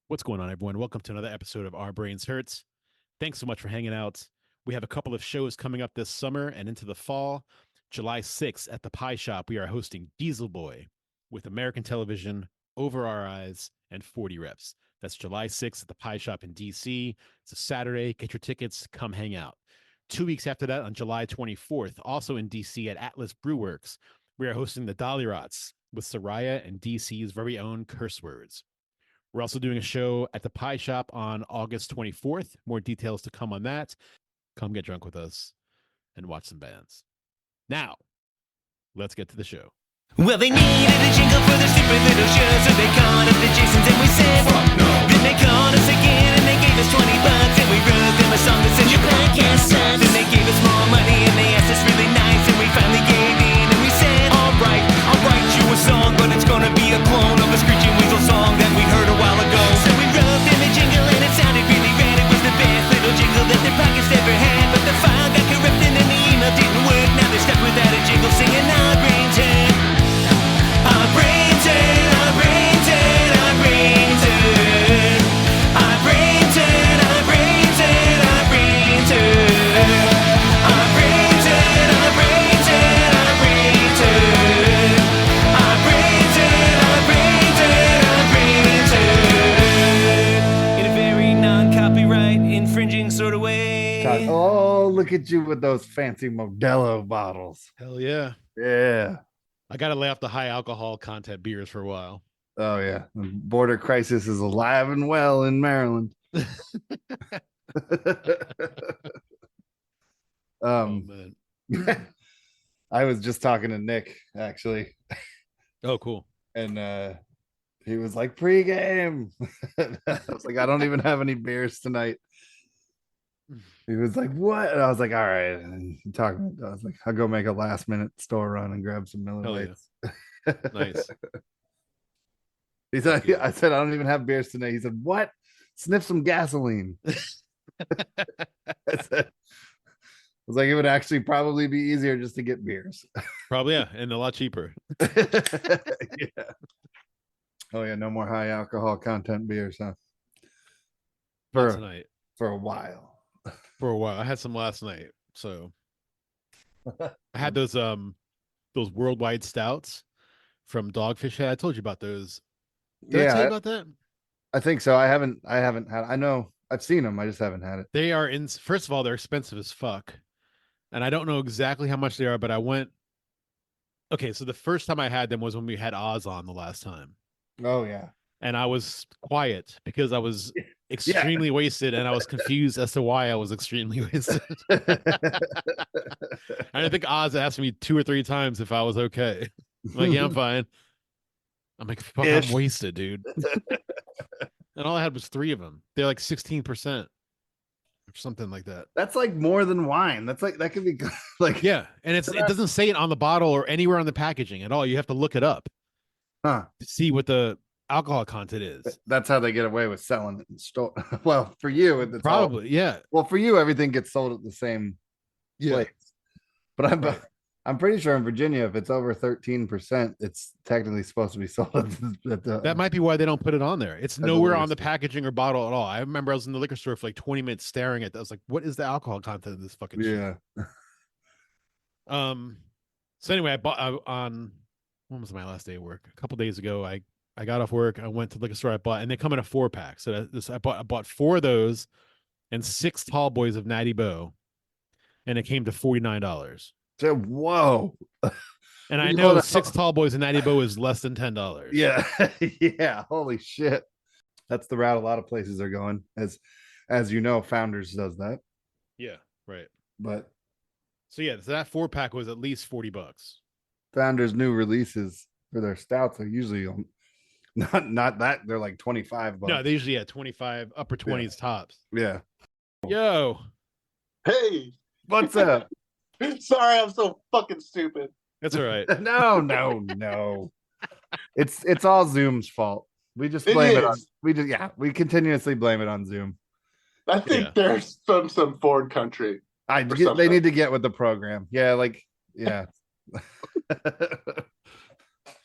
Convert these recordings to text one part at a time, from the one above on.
What's going on, everyone? Welcome to another episode of Our Brains Hurts. Thanks so much for hanging out. We have a couple of shows coming up this summer and into the fall. July 6th at the Pie Shop, we are hosting Diesel Boy with American Television, Over Our Eyes, and 40 Reps. That's July 6th at the Pie Shop in DC. It's a Saturday. Get your tickets. Come hang out. 2 weeks after that, on July 24th, also in DC at Atlas Brewworks, we are hosting the Dollyrots with Soraya and DC's very own Curse Words. We're also doing a show at the Pie Shop on August 24th. More details to come on that. Come get drunk with us and watch some bands. Now, let's get to the show. Well, they needed a jingle for their stupid little show, so they called up the Jasons and we said, fuck no. Then they called us again and they gave us $20 and we wrote them a song that said, your podcast sucks. Then they gave us more money and they asked us really nice and we finally gave in and we said, alright, I'll write you a song, but it's gonna be a clone of a Screeching Weasel song that we heard a while ago. So we wrote them a jingle and it sounded really rad. It was the best little jingle that their podcast ever had, but the file got corrupted and the email didn't work. Now they're stuck without a jingle singing Our Brains Hurt. Our brains hurt, our brains hurt, our brains hurt. Our brains hurt, our brains hurt, our brains hurt. Our brains hurt, our brains hurt, our brains hurt. Our brains hurt, our brains hurt, our brains hurt. In a very non-copyright infringing sort of way. God, oh, look at you with those fancy Modelo bottles. Hell yeah. Yeah. I got to lay off the high alcohol content beers for a while. Oh, yeah. The border crisis is alive and well in Maryland. Oh, man. I was just talking to Nick, actually. Oh, cool. And he was like, pregame. I was like, I don't even have any beers tonight. He was like, what? And I was like, all right. And I was like, I'll go make a last minute store run and grab some Miller Lights. Yeah. Nice. He said, I said, I don't even have beers tonight. He said, what? Sniff some gasoline. I was like, it would actually probably be easier just to get beers. Probably, yeah. And a lot cheaper. Yeah. Oh, yeah. No more high alcohol content beers, huh? For tonight. For a while. For a while. I had some last night. So I had those worldwide stouts from Dogfish Head. I told you about those. Did I tell you about that? I think so. I haven't had. I know I've seen them. I just haven't had it. They are first of all, they're expensive as fuck. And I don't know exactly how much they are, but I went. Okay, so the first time I had them was when we had Oz on the last time. Oh yeah. And I was quiet because I was extremely wasted and I was confused as to why I was extremely wasted. I think Oz asked me 2 or 3 times if I was okay. I'm like, yeah, I'm fine. I'm like, fuck, I'm wasted, dude. And all I had was 3 of them. They're like 16% or something like that. That's like more than wine. That's like, that could be like, yeah. And it doesn't say it on the bottle or anywhere on the packaging at all. You have to look it up to see what the alcohol content is. That's how they get away with selling it in store. Well, for you, it's probably yeah. Well, for you, everything gets sold at the same place. But I'm pretty sure in Virginia, if it's over 13%, it's technically supposed to be sold at the. That might be why they don't put it on there. It's nowhere on the packaging or bottle at all. I remember I was in the liquor store for like 20 minutes staring at that. I was like, what is the alcohol content of this fucking shit? So anyway, I bought on when was my last day of work? A couple days ago, I got off work. I went to the liquor store. I bought, and they come in a 4-pack. So I bought 4 of those and 6 tall boys of Natty Boh, and it came to $49. So, whoa! And I know 6 tall boys of Natty Boh is less than $10. Yeah, yeah. Holy shit! That's the route a lot of places are going. As you know, Founders does that. Yeah, right. But so that 4-pack was at least $40. Founders' new releases for their stouts are usually not that they're like $25. No, they usually 25, upper 20s tops. Yeah. Yo. Hey. What's up? Sorry, I'm so fucking stupid. That's all right. No. It's all Zoom's fault. We just blame it on we continuously blame it on Zoom. I think there's from some foreign country. They need to get with the program. Yeah, like yeah.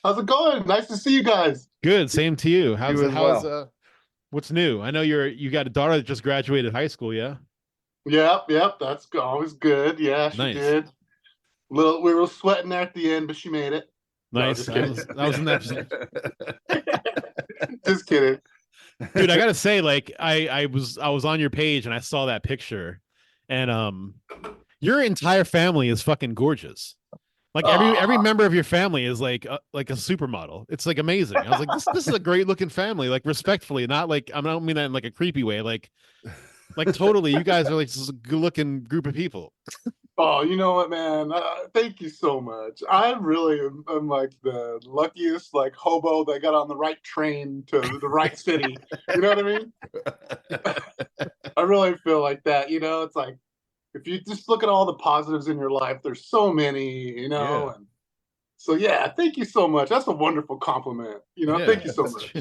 How's it going? Nice to see you guys. Good, same to you. How's What's new? I know you got a daughter that just graduated high school. Yeah. Yep. That's always good. Yeah, she Nice. did. We were sweating there at the end, but she made it. No, Nice. just I kidding. was in that. Just kidding. Dude, I gotta say, like, I was on your page and I saw that picture, and your entire family is fucking gorgeous. Like every member of your family is like a supermodel. It's like amazing. I was like, this is a great looking family. Like respectfully, not like I don't mean that in like a creepy way. Like totally, you guys are like this is a good looking group of people. Oh, you know what, man? Thank you so much. I really am like the luckiest like hobo that got on the right train to the right city. You know what I mean? I really feel like that. You know, it's like if you just look at all the positives in your life, there's so many. You know, Yeah. and so yeah, thank you so much. That's a wonderful compliment. You know, Yeah, thank you so much.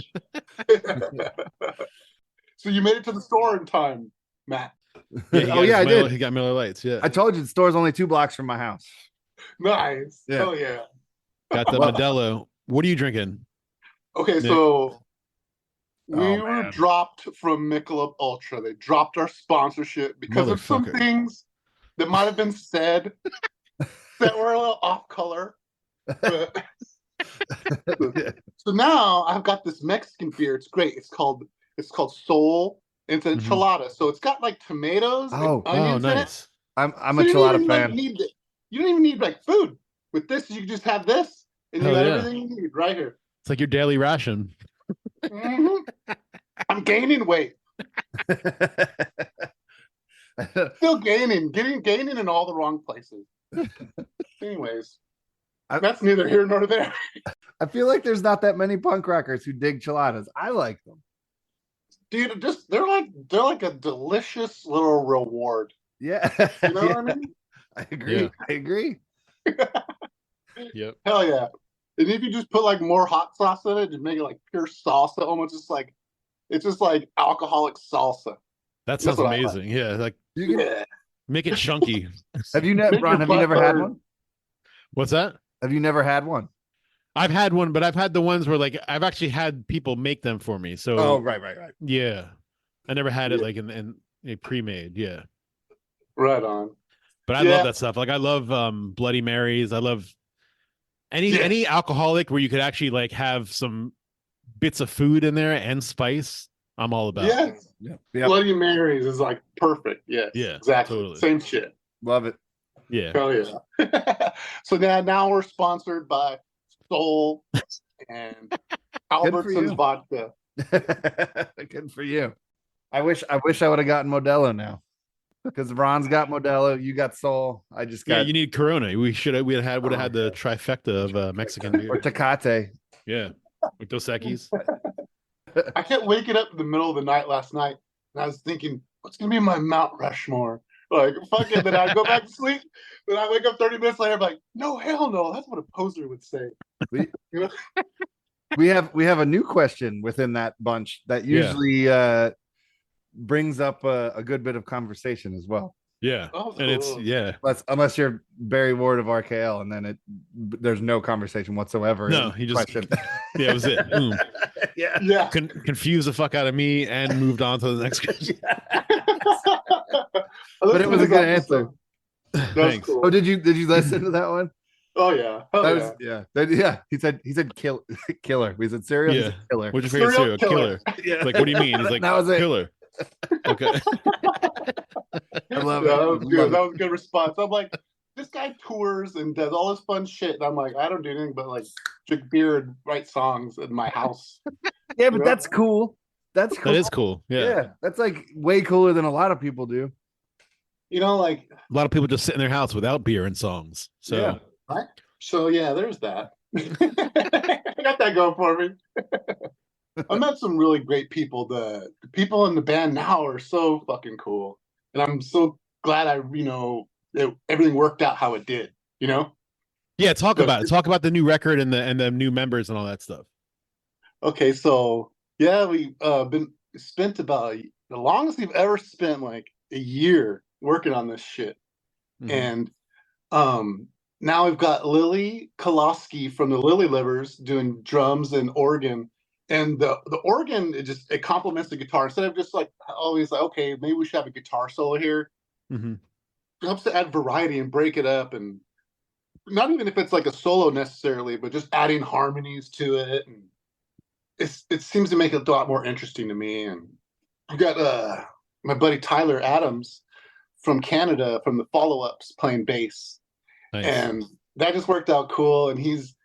So you made it to the store in time, Matt. Yeah, I did. He got Miller Lights. Yeah, I told you the store's only 2 blocks from my house. Nice. Yeah. Oh yeah. got the Modelo. What are you drinking? Okay, Nick? so we Oh, were man. dropped from Michelob Ultra. They dropped our sponsorship because of some Motherfucker. things that might have been said that were a little off color. But so now I've got this Mexican beer. It's great. It's called Soul. It's a Mhm. enchilada. So it's got like tomatoes Oh, and onions in it. nice. I'm So a you don't Chilada even, like, fan. you don't even need like food. With this, you can just have this, and you Hell got yeah. everything you need right here. It's like your daily ration. Mhm. I'm gaining weight. Still gaining in all the wrong places. Anyways, that's neither here nor there. I feel like there's not that many punk rockers who dig chiladas. I like them. Dude, they're like a delicious little reward. Yeah. You know what I mean? I agree. Yeah. I agree. Yep. Hell yeah. And if you just put like more hot sauce in it, just make it like pure salsa, almost just like it's just like alcoholic salsa. That sounds what I like. amazing. Yeah, like You can, Yeah. make it chunky. have you never, Make Ron? your Have you butt never had hurt. one? What's that? Have you never had one? I've had one, but I've had the ones where like I've actually had people make them for me. So Oh, right. yeah, I never had it like in a pre-made. Yeah, Right on. but I Yeah. love that stuff. Like I love Bloody Marys. I love any Yes. alcoholic where you could actually like have some bits of food in there and spice. I'm all about. Yes. Yeah. Bloody Marys is like perfect. Yes. Yeah, Exactly. totally. Same shit. Love it. Yeah. Hell yeah. So now we're sponsored by Soul and Albertsons you. vodka. Good for you. I wish I would have gotten Modelo now. Because Ron's got Modelo, you got Soul. I just Yeah, got you need Corona. We would have Oh, had the trifecta of Mexican beer. or Tecate. Yeah, with Dos Equis. I kept waking up in the middle of the night last night and I was thinking, what's gonna be my Mount Rushmore? Like fucking then I go back to sleep. Then I wake up 30 minutes later, I'm like, no, hell no, that's what a poser would say. We- You know? We have a new question within that bunch that usually brings up a good bit of conversation as well. Yeah, Oh, and it's cool. yeah. Unless you're Barry Ward of RKL, and then there's no conversation whatsoever. No, in he just question. yeah, it was it. Boom. Yeah. Yeah. Confused the fuck out of me and moved on to the next question. But it was a good answer. That was Thanks. cool. Oh, did you listen to that one? Oh yeah. Hell That yeah. was yeah. He said killer. We said cereal. He Yeah. said killer. What's your favorite Serial cereal? killer. Killer. Yeah. Like, what do you mean? He's like, That was it. killer. Okay. I love Yeah, it. that was Love good. it. That was a good response. I'm like, this guy tours and does all this fun shit. And I'm like, I don't do anything but like drink beer and write songs in my house. Yeah, but You know? that's cool. That's cool. That is cool. Yeah. That's like way cooler than a lot of people do. You know, like A lot of people just sit in their house without beer and songs. So Yeah. so yeah, there's that. I got that going for me. I met some really great people. The people in the band now are so fucking cool. And I'm so glad everything worked out how it did, you know? yeah, talk about it. Talk about the new record and the new members and all that stuff. Okay, so yeah, we spent about the longest we've ever spent, like a year working on this shit. Mhm. And now we've got Lily Koloski from the Lily Livers doing drums and organ, and the organ it complements the guitar instead of just like always like, okay, maybe we should have a guitar solo here. Mm-hmm. It helps to add variety and break it up, and not even if it's like a solo necessarily, but just adding harmonies to it, and it seems to make it a lot more interesting to me. And I've got my buddy Tyler Adams from Canada from the Follow Ups playing bass, Nice. and that just worked out cool. And he's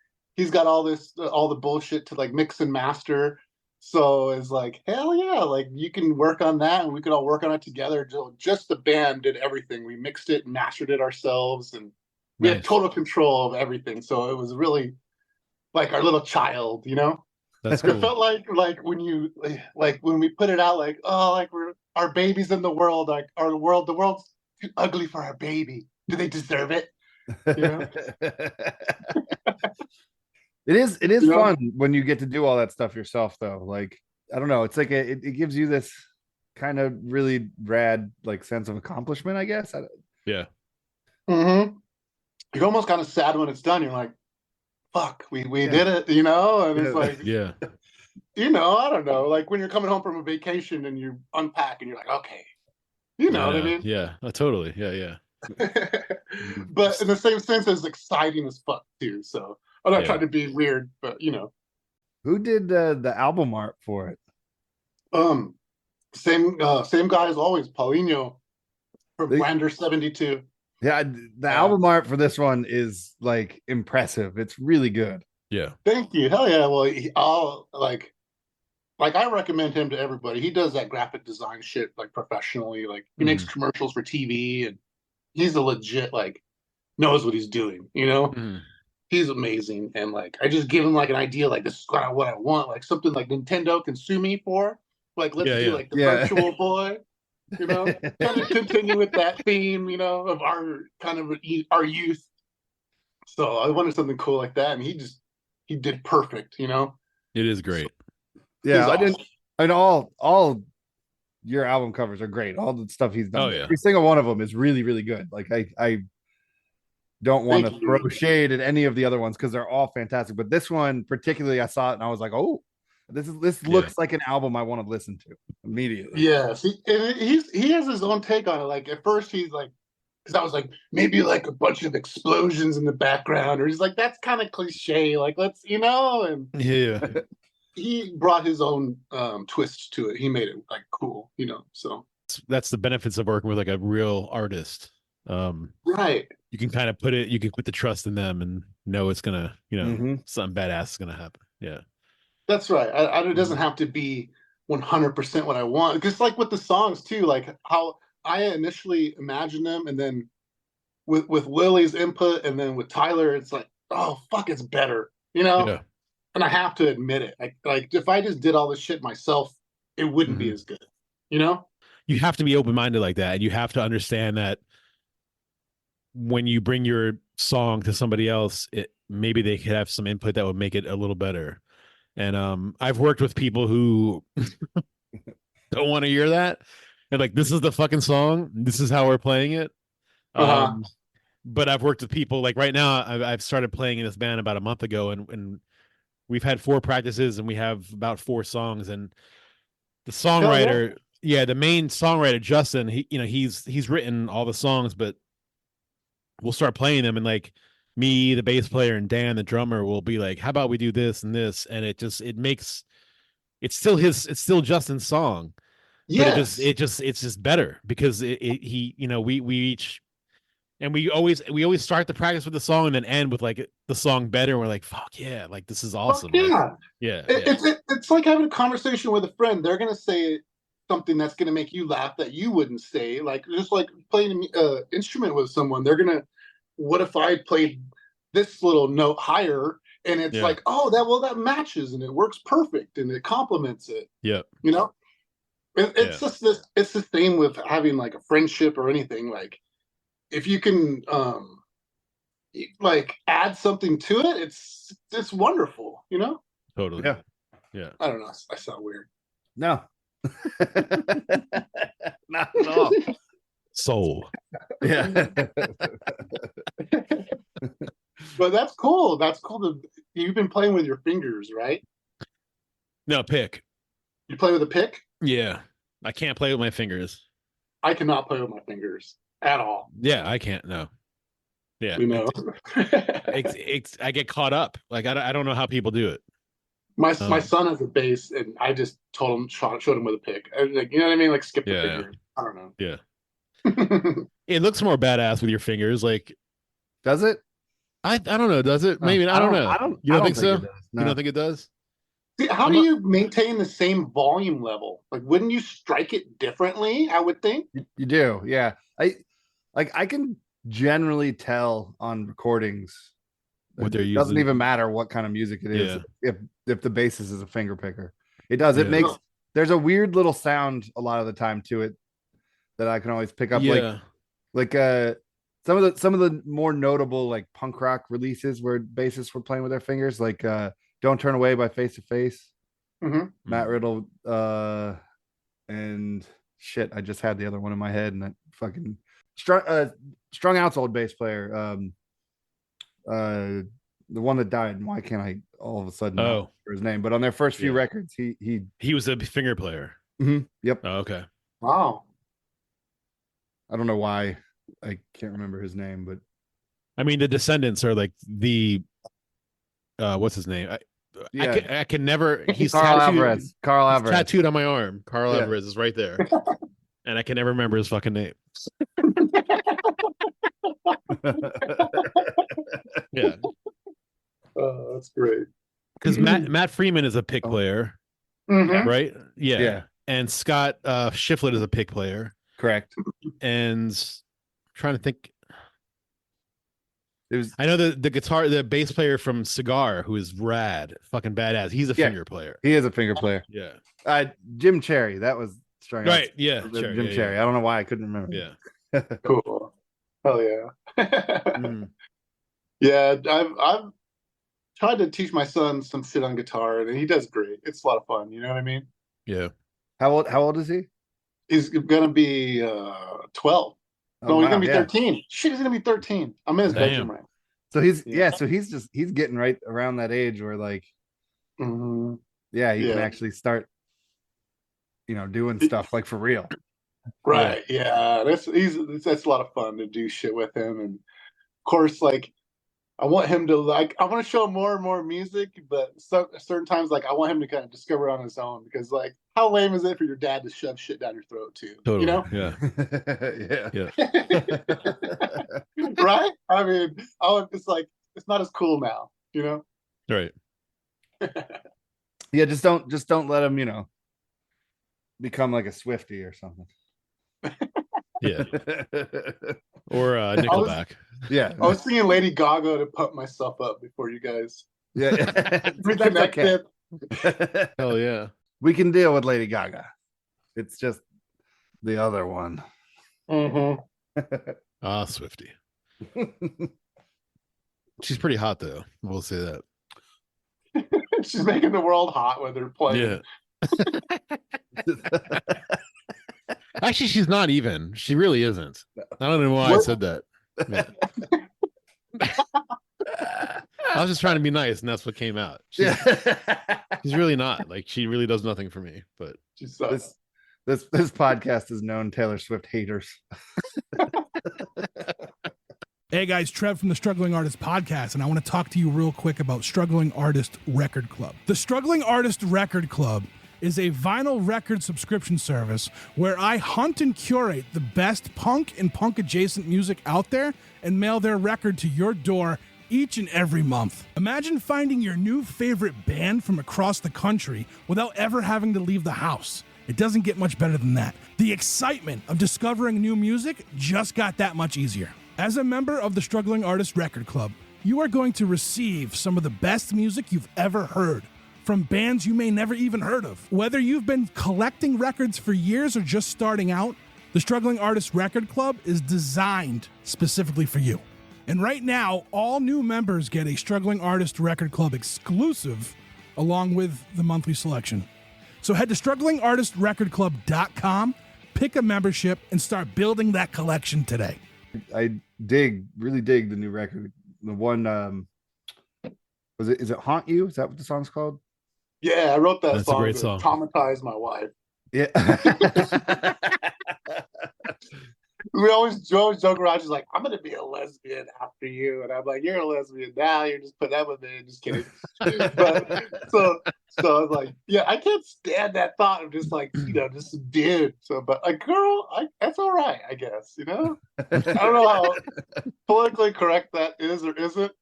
got all the bullshit to like mix and master. So it's like, hell yeah, like you can work on that and we could all work on it together. Just the band did everything. We mixed it and mastered it ourselves, and we had Nice. total control of everything. So it was really like our little child, you know? That's It cool. felt like when we put it out, like, oh, like we're our babies in the world, like the world's too ugly for our baby. Do they deserve it? You know? It is You know? fun when you get to do all that stuff yourself, though. Like, I don't know, it's like it gives you this kind of really rad like sense of accomplishment, I guess. Yeah. Mm-hmm. You're almost kind of sad when it's done. You're like, fuck, we did it, you know? And it's like, Yeah. you know, I don't know, like when you're coming home from a vacation and you unpack and you're like, okay, you know what I mean? Yeah. Totally. Yeah. Yeah. But in the same sense, it's exciting as fuck too. So I'm not Yeah. trying to be weird, but you know, Who did the album art for it? same guy as always, Paulinho from They- Lander 72. Yeah, the album art for this one is like impressive. It's really good. Yeah. Thank you. Hell yeah. Well, I'll like I recommend him to everybody. He does that graphic design shit like professionally. Like he makes commercials for TV, and he's a legit like knows what he's doing. You know, Mhm. he's amazing. And like I just give him like an idea, like this is kind of what I want, like something like Nintendo can sue me for. Like let's do like the Virtual Boy. You know, kind of continue with that theme, you know, of our kind of our youth. So I wanted something cool like that, and he did perfect, you know. It is great. Yeah, He's I didn't. awesome. I mean, all your album covers are great. All the stuff he's done. Oh, yeah. Every single one of them is really, really good. Like I don't want to Thank you. throw shade at any of the other ones because they're all fantastic. But this one particularly, I saw it and I was like, oh, this looks like an album I want to listen to immediately. Yes, he has his own take on it. Like at first he's like, because I was like maybe like a bunch of explosions in the background, or he's like that's kind of cliche. Like let's and Yeah. he brought his own twist to it. He made it like cool, you know. So That's the benefits of working with like a real artist. right. You can kind of put the trust in them and know it's gonna, Mhm. something badass is gonna happen. Yeah. That's right. It doesn't have to be 100% what I want. Just like with the songs too, like how I initially imagined them, and then with Lily's input, and then with Tyler, it's like, oh fuck, it's better, you know. Yeah. And I have to admit it. Like if I just did all this shit myself, it wouldn't be as good, you know. You have to be open-minded like that, and you have to understand that when you bring your song to somebody else, maybe they could have some input that would make it a little better. And I've worked with people who don't want to hear that, and like, this is the fucking song, this is how we're playing it. But I've worked with people like right now. I've started playing in this band about a month ago, and we've had 4 practices, and we have about 4 songs. And the songwriter, the main songwriter, Justin, he's written all the songs, but we'll start playing them, and like me, the bass player, and Dan, the drummer, will be like, how about we do this and this? And it's still Justin's song. Yeah. But it's just better because we each, and we always start the practice with the song and then end with like the song better. And we're like, fuck yeah, like this is awesome. Yeah. Like, yeah. It's like having a conversation with a friend. They're gonna say something that's gonna make you laugh that you wouldn't say. Like just like playing an instrument with someone. They're gonna, what if I played this little note higher? And it's like, oh, that matches and it works perfect and it complements it. Yeah. You know, it's just this. It's the same with having like a friendship or anything. Like if you can like add something to it, it's wonderful. You know. Totally. Yeah. Yeah. I don't know. I sound weird. No. Not at all. Soul. Yeah. But that's cool. That's cool. You've been playing with your fingers, right? No, pick. You play with a pick? Yeah. I can't play with my fingers. I cannot play with my fingers at all. Yeah, I can't. No. Yeah. You know, I get caught up. Like I don't know how people do it. my son has a bass, and I just told him, showed him with a pick. Like, you know what I mean? Like skip the Yeah. fingers. I don't know. Yeah. It looks more badass with your fingers. Like, Does it? I don't know. Does it? Maybe I don't know. You don't think so? it does. No. You don't think it does? See, how do you maintain the same volume level? Like, wouldn't you strike it differently? I would think. You do, yeah. I can generally tell on recordings What they're it doesn't using. even matter what kind of music it is Yeah. if the bassist is a finger picker. It does. It Yeah. makes there's a weird little sound a lot of the time to it that I can always pick up. Yeah. Like some of the more notable like punk rock releases where bassists were playing with their fingers, like Don't Turn Away by Face to Face. Mhm. Matt Riddle, and shit, I just had the other one in my head, and that fucking Strung Out's old bass player, the one that died. And why can't I all of a sudden know his name? But on their first few records, he was a finger player. Yep. Oh, okay. Wow. I don't know why I can't remember his name, but I mean, the Descendants are like the what's his name? I can never. He's Carl tattooed, Alvarez. Carl he's Alvarez. tattooed on my arm. Carl Yeah. Alvarez is right there, and I can never remember his fucking name. Yeah, Oh, that's great. because Matt Freeman is a pick player, Mhm. right? Yeah. Yeah. And Scott Shiflett is a pick player, Correct. and I'm trying to think. It was I know the bass player from Cigar, who is rad, fucking badass. He's a finger player. he is a finger player. Yeah. Jim Cherry. That was Strung Out. Right. Yeah. Jim Cherry. I don't know why I couldn't remember. Yeah. Cool. Hell yeah. Mm. Yeah, I've tried to teach my son some shit on guitar, and he does great. It's a lot of fun. You know what I mean? Yeah. How old is he? He's gonna be 12. No, he's gonna be yeah. 13. Shit, he's gonna be 13. I'm in his Damn. bedroom right. So he's Yeah. so he's getting right around that age where like Mhm. he can Yeah. actually start doing stuff like for real. Right. Yeah. That's a lot of fun to do shit with him, and of course, like I want him to I want to show him more and more music, but certain times like I want him to kind of discover it on his own, because like how lame is it for your dad to shove shit down your throat too? Totally. You know? Yeah. Yeah. Right? I mean, it's like it's not as cool now, you know? Right. Yeah, just don't let him, become like a Swiftie or something. Yeah. Or Nickelback. Yeah. I was singing Lady Gaga to pump myself up before you guys Yeah. reconnected. Hell yeah. We can deal with Lady Gaga. It's just the other one. Mm-hmm. Ah, Swifty. She's pretty hot though. We'll say that. She's making the world hot with her playing. Yeah. Actually, she's not even. She really isn't. I don't know why I What? said that. Yeah. I was just trying to be nice, and that's what came out. She's really not. Like, she really does nothing for me. But She sucks. This podcast is known Taylor Swift haters. Hey guys, Trev from the Struggling Artist Podcast, and I want to talk to you real quick about Struggling Artist Record Club. The Struggling Artist Record Club is a vinyl record subscription service where I hunt and curate the best punk and punk adjacent music out there and mail their record to your door each and every month. Imagine finding your new favorite band from across the country without ever having to leave the house. It doesn't get much better than that. The excitement of discovering new music just got that much easier. As a member of the Struggling Artist Record Club, you are going to receive some of the best music you've ever heard from bands you may never even heard of. Whether you've been collecting records for years or just starting out, the Struggling Artist Record Club is designed specifically for you. And right now, all new members get a Struggling Artist Record Club exclusive along with the monthly selection. So head to StrugglingArtistRecordClub.com, pick a membership, and start building that collection today. I really dig the new record. The one is it Haunt You? Is that what the song's called? Yeah, I wrote that That's a song great to song. traumatize my wife. Yeah. We always joke around. She's like, "I'm gonna be a lesbian after you," and I'm like, "You're a lesbian now. You're just putting up with me." Just kidding. But so I was like, "Yeah, I can't stand that thought of just like just a dude." So, but a girl, that's all right, I guess. I don't know how politically correct that is or isn't.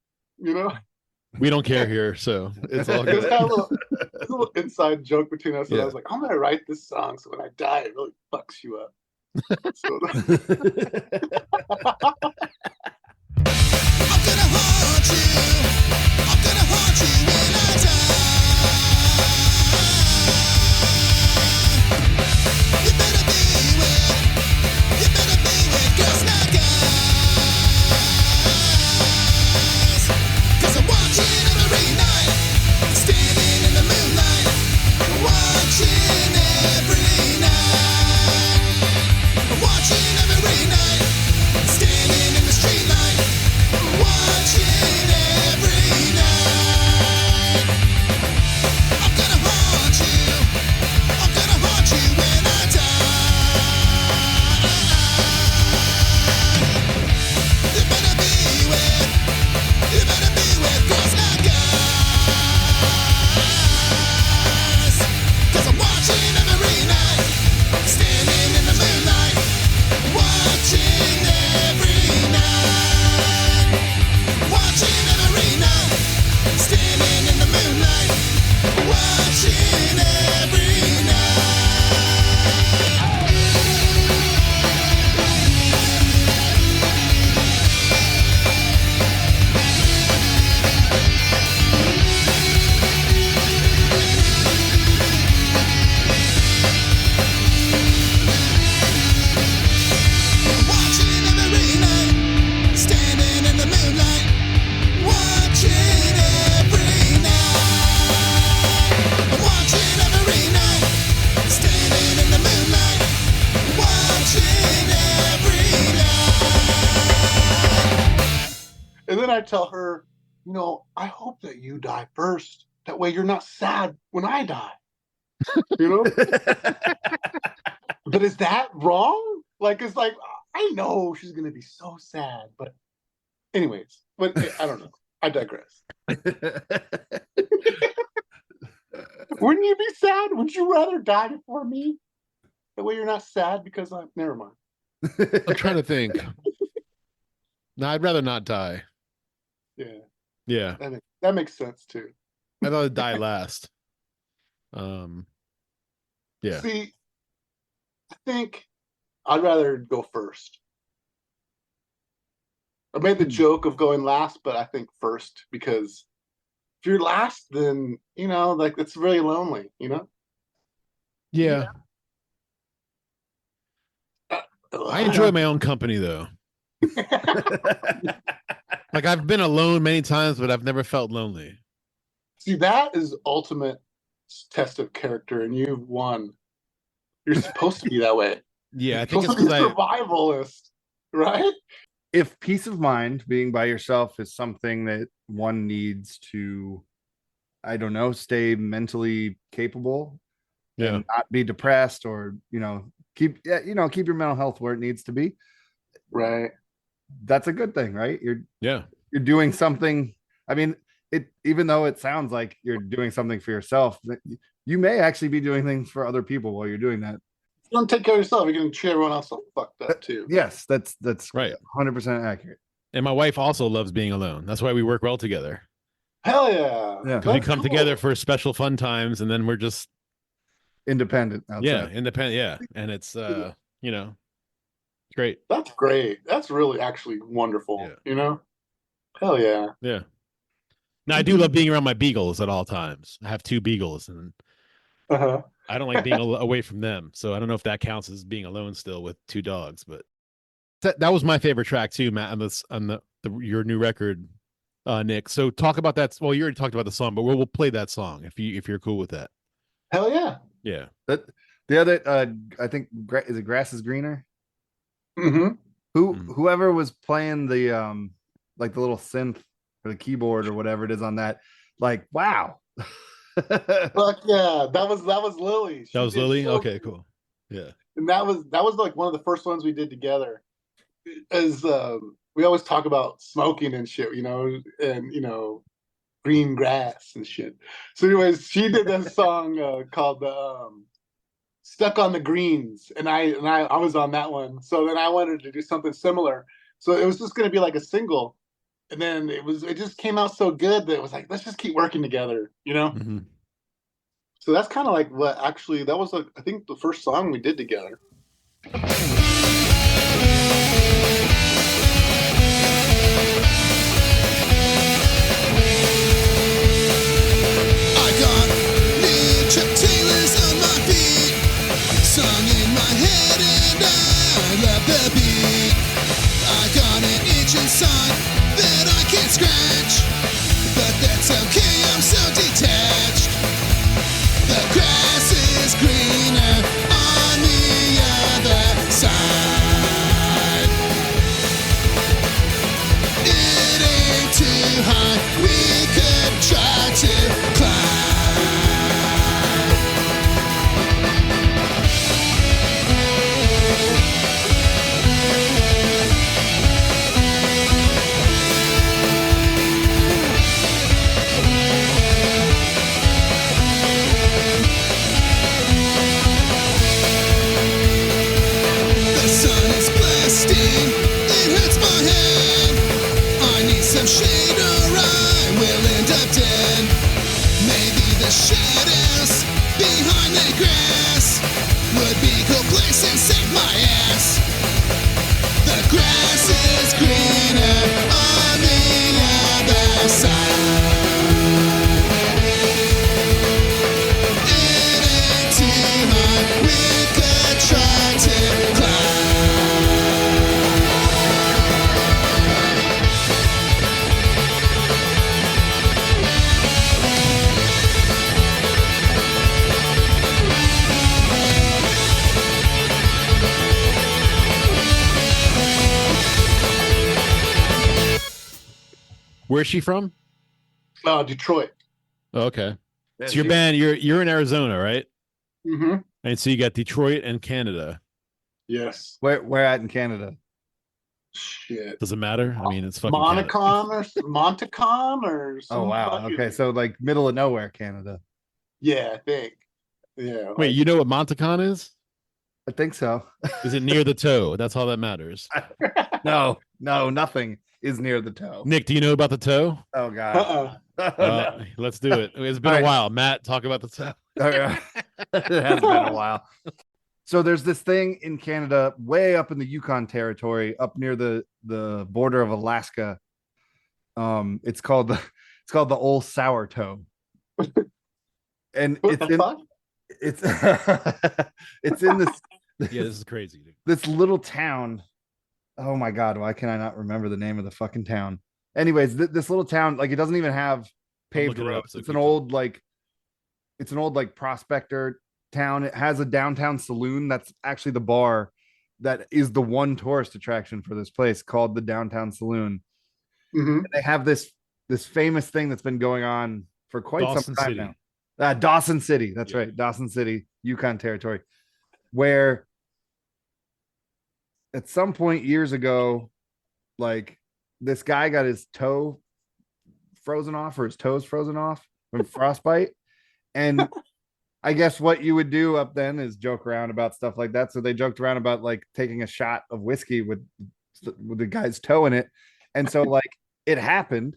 We don't care here, so it's all It was good. kind of a little inside joke between us, and Yeah. I was like, "I'm gonna write this song so when I die, it really fucks you up." So, I'm gonna haunt you. I'm gonna haunt you when I die. You better beware, girls not guys. 'Cause I'm watching every night, standing in the moonlight, watching every night. I'm watching every night, standing in the streetlight, watching every night. I'm gonna haunt you. I'm gonna haunt you when I die. You better beware. You better beware, girls not guys. 'Cause I'm watching every night, standing in the moonlight, watching every night. Watching every night, standing in the moonlight, watching every night. Watching every night, standing in the moonlight, watching every night. I'm watching every night, standing in the moonlight, watching every night. and then I tell her, I hope that you die first. That way you're not sad when I die. But is that wrong? Like, it's like, I know she's going to be so sad. But anyways, but I don't know. I digress. Wouldn't you be sad? Would you rather die before me? That way you're not sad because never mind. I'm trying to think. No, I'd rather not die. Yeah, Yeah, that makes sense too. I'd rather die last. Yeah. See, I think I'd rather go first. I made the joke of going last, but I think first because if you're last, then like it's really lonely. Yeah. I enjoy my own company though. Like I've been alone many times, but I've never felt lonely. See, that is ultimate test of character, and you've won. You're supposed to be that way. Yeah, I You're think it's supposed to because be survivalist, right? If peace of mind, being by yourself, is something that one needs to, I don't know, stay mentally capable, and not be depressed, or keep your mental health where it needs to be. Right. That's a good thing, right? You're doing something. I mean, even though it sounds like you're doing something for yourself, you may actually be doing things for other people while you're doing that. If you don't take care of yourself, you're going to cheer everyone else up fucked up too. Yes, that's right. 100% accurate. And my wife also loves being alone. That's why we work well together. Hell yeah. Because we come together for special fun times, and then we're just independent outside. Yeah, independent. Yeah, and it's great. That's great. That's really actually wonderful. Hell yeah. Yeah. Now I do love being around my beagles at all times. I have 2 beagles, and I don't like being away from them. So I don't know if that counts as being alone still with 2 dogs. But that was my favorite track too, Matt, on your new record, Nick. So talk about that. Well, you already talked about the song, but we'll play that song if you're cool with that. Hell yeah. Yeah. That the other I think is it Grass is Greener. Mm-hmm. Whoever was playing the like the little synth or the keyboard or whatever it is on that, like, wow. Fuck yeah, that was Lily. She That was did Lily. so Okay, good. cool. Yeah. And that was like one of the first ones we did together. As we always talk about smoking and shit, and green grass and shit. So, anyways, she did this song called "Stuck on the Greens," and I was on that one. So then I wanted to do something similar. So it was just going to be like a single, and then it just came out so good that it was like, let's just keep working together. Mhm. So that's kind of like what actually that was, like, I think the first song we did together. I got new Chuck Taylors on my feet, song in my head, and I love the beat. I got an itch inside that I can't scratch, but that's okay, I'm so detached. The grass is greener on the other side. It ain't too high, we could try to climb. The sun is blasting, it hurts my head. I need some shade or I will end up dead. Maybe the shadows behind the grass would be a cool place and save my ass. The grass is greener on the other side. It ain't too high, we could try to climb. Where's she from? Detroit. Oh, okay. Yeah, So your she- band, you're in Arizona, right? Mm-hmm. And so you got Detroit and Canada. Yes. Where at in Canada? Shit. Does it matter? I mean, it's fucking Canada. Montacon or Oh some wow. fucking- Okay, so like middle of nowhere, Canada. Yeah, I think. Yeah. Wait, you know what Montacon is? I think so. Is it near the toe? That's all that matters. No, nothing is near the toe. Nick, do you know about the toe? Oh god. No. Let's do it. It's been All a right. while. Matt, talk about the toe. Oh, yeah. It has been a while. So there's this thing in Canada, way up in the Yukon territory, up near the border of Alaska. It's called the Old Sour Toe, and What it's the in fuck? it's in this Yeah, this is crazy. this little town. Oh my god, why can I not remember the name of the fucking town? Anyways, this little town, like, it doesn't even have paved looking it up, roads. so It's keep an going. old like prospector town. It has a downtown saloon that's actually the bar that is the one tourist attraction for this place, called the Downtown Saloon. Mhm. They have this famous thing that's been going on for quite Dawson some time City. now. Dawson City, that's Yeah. right, Dawson City, Yukon territory, where at some point years ago, like, this guy got his toe frozen off, or his toes frozen off from frostbite. And I guess what you would do up then is joke around about stuff like that. So they joked around about like taking a shot of whiskey with the guy's toe in it. And so like it happened.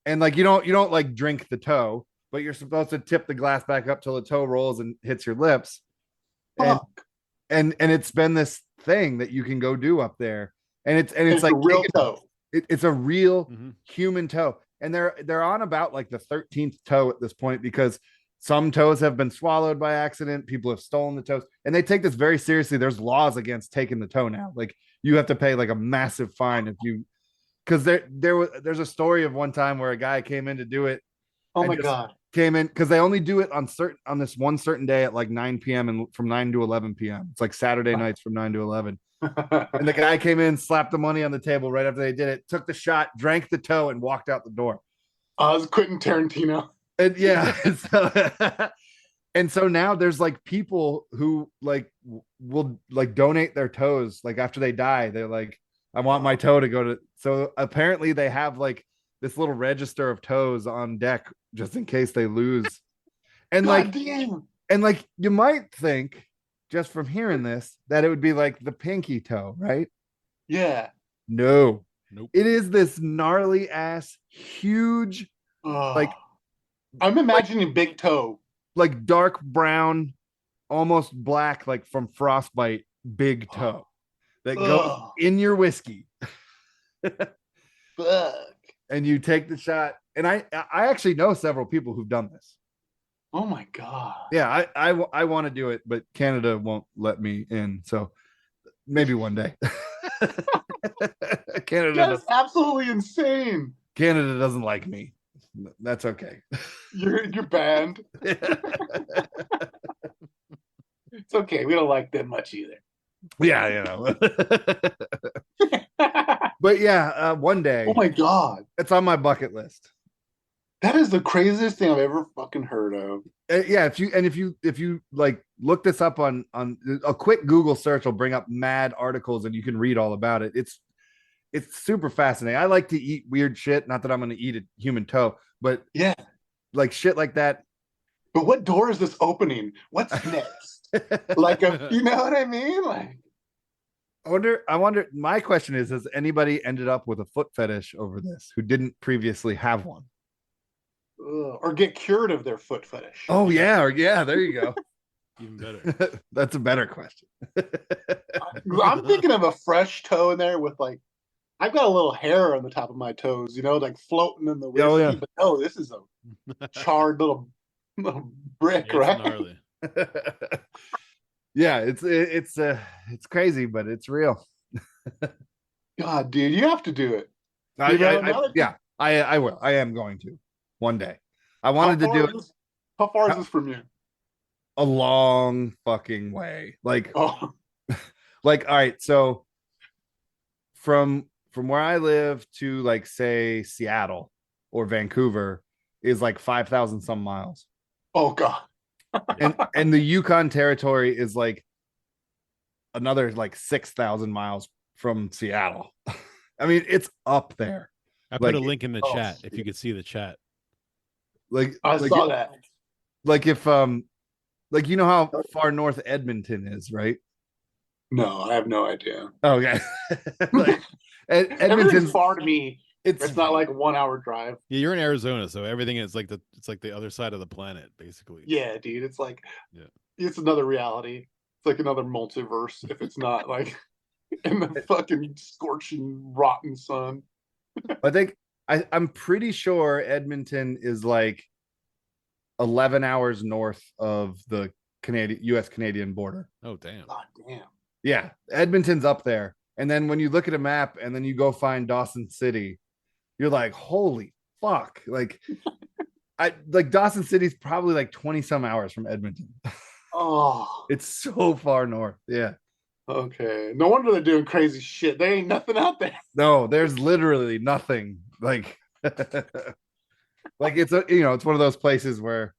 And like you don't like drink the toe, but you're supposed to tip the glass back up till the toe rolls and hits your lips. And Fuck. and it's been this thing that you can go do up there. And it's It's like a real taking- toe. it's a real Mhm. human toe, and they're on about like the 13th toe at this point, because some toes have been swallowed by accident, people have stolen the toes, and they take this very seriously. There's laws against taking the toe now. Like, you have to pay like a massive fine if you, because there's a story of one time where a guy came in to do it, Oh I my just- god. came in because they only do it on this one certain day at like 9 p.m. and from 9 to 11 p.m. It's like Saturday nights from 9 to 11. And the guy came in, slapped the money on the table right after they did it, took the shot, drank the toe, and walked out the door. It was Quentin Tarantino. And yeah, and so now there's like people who like will like donate their toes. Like after they die, they're like, I want my toe to go to. So apparently they have like this little register of toes on deck just in case they lose. And God like, damn. and like you might think just from hearing this that it would be like the pinky toe, right? Yeah. No, Nope. it is this gnarly ass, huge, like I'm imagining big toe. like dark brown, almost black, like from frostbite, big toe that goes Ugh. in your whiskey. Fuck. And you take the shot. And I actually know several people who've done this. Oh my god. Yeah, I want to do it, but Canada won't let me in. So maybe one day. That's absolutely insane. Canada doesn't like me. That's okay. You're banned. It's okay. We don't like them much either. Yeah, you know. But yeah, one day. Oh my god. It's on my bucket list. That is the craziest thing I've ever fucking heard of. Yeah, if you like look this up on a quick Google search will bring up mad articles and you can read all about it. It's super fascinating. I like to eat weird shit, not that I'm going to eat a human toe, but yeah, like shit like that. But what door is this opening? What's next? Like you know what I mean? Like I wonder my question is, has anybody ended up with a foot fetish over this who didn't previously have one? or get cured of their foot fetish. Oh yeah, or yeah, there you go. Even better. That's a better question. I'm thinking of a fresh toe in there with like, I've got a little hair on the top of my toes, you know, like floating in the whiskey. Oh, yeah. But no, this is a charred little brick, Yeah, right? gnarly. Yeah, it's crazy, but it's real. God, dude, you have to do it. I will. I am going to one day. I wanted to do it How far is this from you? a long fucking way. Like, Oh, like, all right. So from where I live to like say Seattle or Vancouver is like 5,000 some miles. oh God. And the Yukon Territory is like another like 6,000 miles from Seattle. I mean, it's up there. I Like, put a link in the oh, chat if shit. you could see the chat. Like I like, saw that. like if like you know how far north Edmonton is, right? No, I have no idea. Oh yeah. Like Everything's Edmonton's far to me. it's It's not like a 1 hour drive. Yeah, you're in Arizona, so everything is like it's like the other side of the planet, basically. Yeah, dude. It's like, Yeah. it's another reality. It's like another multiverse if it's not like in the fucking scorching, rotten sun. I think I'm pretty sure Edmonton is like 11 hours north of the US Canadian border. Oh damn. God damn. Yeah, Edmonton's up there. And then when you look at a map and then you go find Dawson City, you're like, holy fuck. Like Dawson City's probably like 20 some hours from Edmonton. Oh, It's so far north. Yeah. okay. No wonder they're doing crazy shit. There ain't nothing out there. No, there's literally nothing. Like like it's it's one of those places where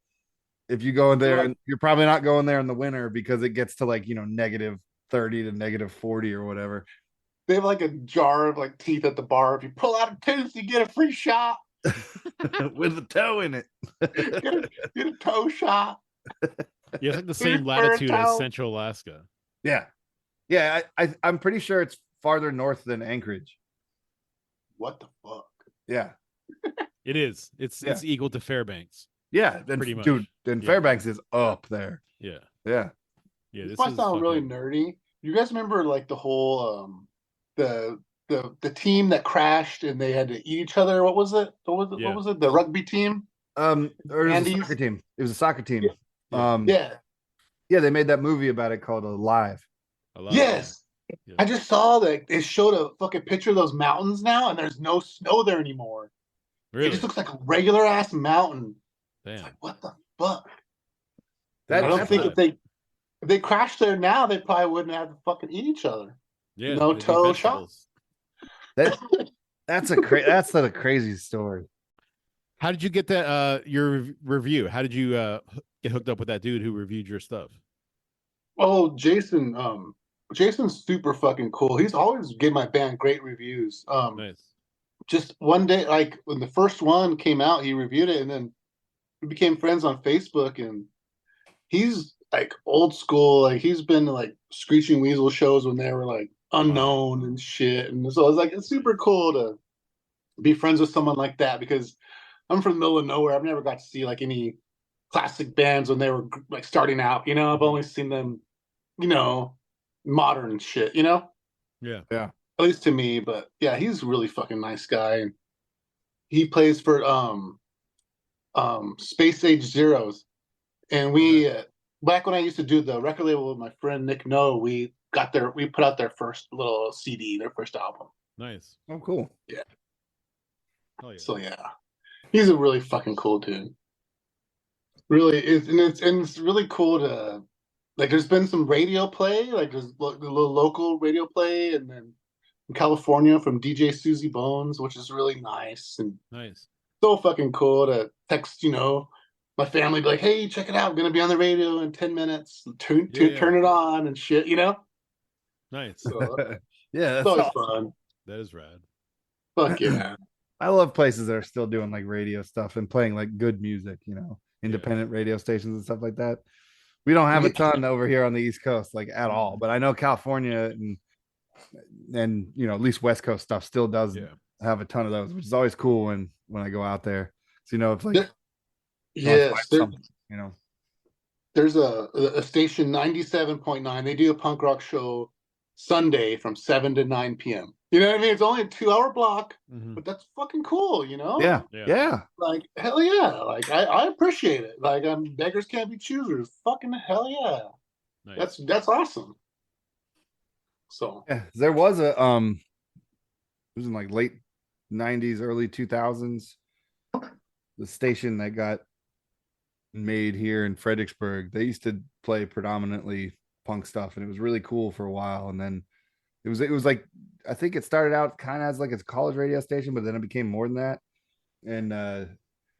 if you go in there, and you're probably not going there in the winter because it gets to like negative 30 to negative 40 or whatever. They have like a jar of like teeth at the bar. If you pull out a tooth, you get a free shot. With a toe in it. Get a toe shot. Yeah, it's like the Here's same latitude as Burrito. Central Alaska. Yeah. Yeah, I'm pretty sure it's farther north than Anchorage. What the fuck? Yeah. It is. It's equal to Fairbanks. Yeah, then Pretty much. dude, then Yeah. Fairbanks is up there. Yeah. Yeah. Yeah. This This might is sound really fucking- nerdy. You guys remember like the whole the team that crashed and they had to eat each other? What was it? Yeah. What was it? The rugby team? Or it was a Andes? soccer team. It was a soccer team. Yeah. Yeah, they made that movie about it called Alive. I love it. Yes. Yeah. I just saw that it showed a fucking picture of those mountains now, and there's no snow there anymore. It Really? just looks like a regular ass mountain. It's Damn. like, what the fuck? That, I don't that's think a- if they crashed there now, they probably wouldn't have to fucking eat each other. Yeah. No they do toe vegetables. that's a crazy story. How did you get that your review? How did you get hooked up with that dude who reviewed your stuff? Oh, Jason. Jason's super fucking cool. He's always given my band great reviews. Nice. Just one day, like when the first one came out, he reviewed it, and then we became friends on Facebook. And he's like old school. Like he's been to like Screeching Weasel shows when they were like unknown and shit. And so it's like it's super cool to be friends with someone like that because I'm from the middle of nowhere. I've never got to see like any classic bands when they were like starting out. You know, I've only seen them, you know, modern and shit. You know. Yeah. At least to me, but yeah, he's a really fucking nice guy, and he plays for Space Age Zeros, and we back when I used to do the record label with my friend Nick No, we put out their first little CD, their first album. Nice. Oh, cool. Oh yeah. So yeah, he's a really fucking cool dude. Really is, and it's really cool to like. There's been some radio play, like there's a little local radio play, and then in California from DJ Susie Bones, which is really nice and Nice. so fucking cool to text, you know, my family, be like, hey, check it out. I'm going to be on the radio in 10 minutes. Turn it on and shit, you know? Nice. So, Yeah, it's that's always awesome. fun. That is rad. Fuck yeah. I love places that are still doing like radio stuff and playing like good music, you know, independent radio stations and stuff like that. We don't have a ton over here on the East Coast, like at all. But I know California and you know, at least West Coast stuff still does have a ton of those, which is always cool when I go out there. So you know, it's like yes, you know, there's a station 97.9. They do a punk rock show Sunday from 7 to 9 p.m. You know what I mean? It's only a 2-hour block, but that's fucking cool, you know? Yeah. Like hell yeah. Like I appreciate it. Like beggars can't be choosers. Fucking hell yeah. Nice. That's awesome. So Yeah, there was a it was in like late 90s, early 2000s. The station that got made here in Fredericksburg, they used to play predominantly punk stuff, and it was really cool for a while. And then it was like, I think it started out kind of as like a college radio station, but then it became more than that. And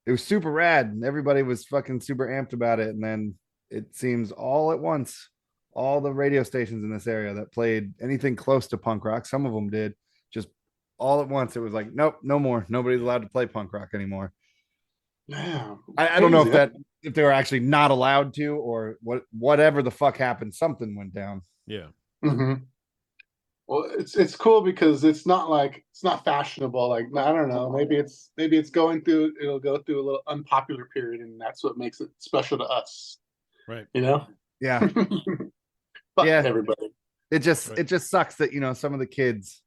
it was super rad, and everybody was fucking super amped about it. And then it seems all at once, all the radio stations in this area that played anything close to punk rock, some of them did, just all at once, it was like, nope, no more. Nobody's allowed to play punk rock anymore. yeah, I don't know if they were actually not allowed to, or whatever the fuck happened. Something went down. Yeah. Mm-hmm. Well, it's cool because it's not fashionable. Like I don't know, maybe it'll go through a little unpopular period, and that's what makes it special to us. Right. You know. Yeah. Fuck Yeah. everybody. It just sucks that, you know, some of the kids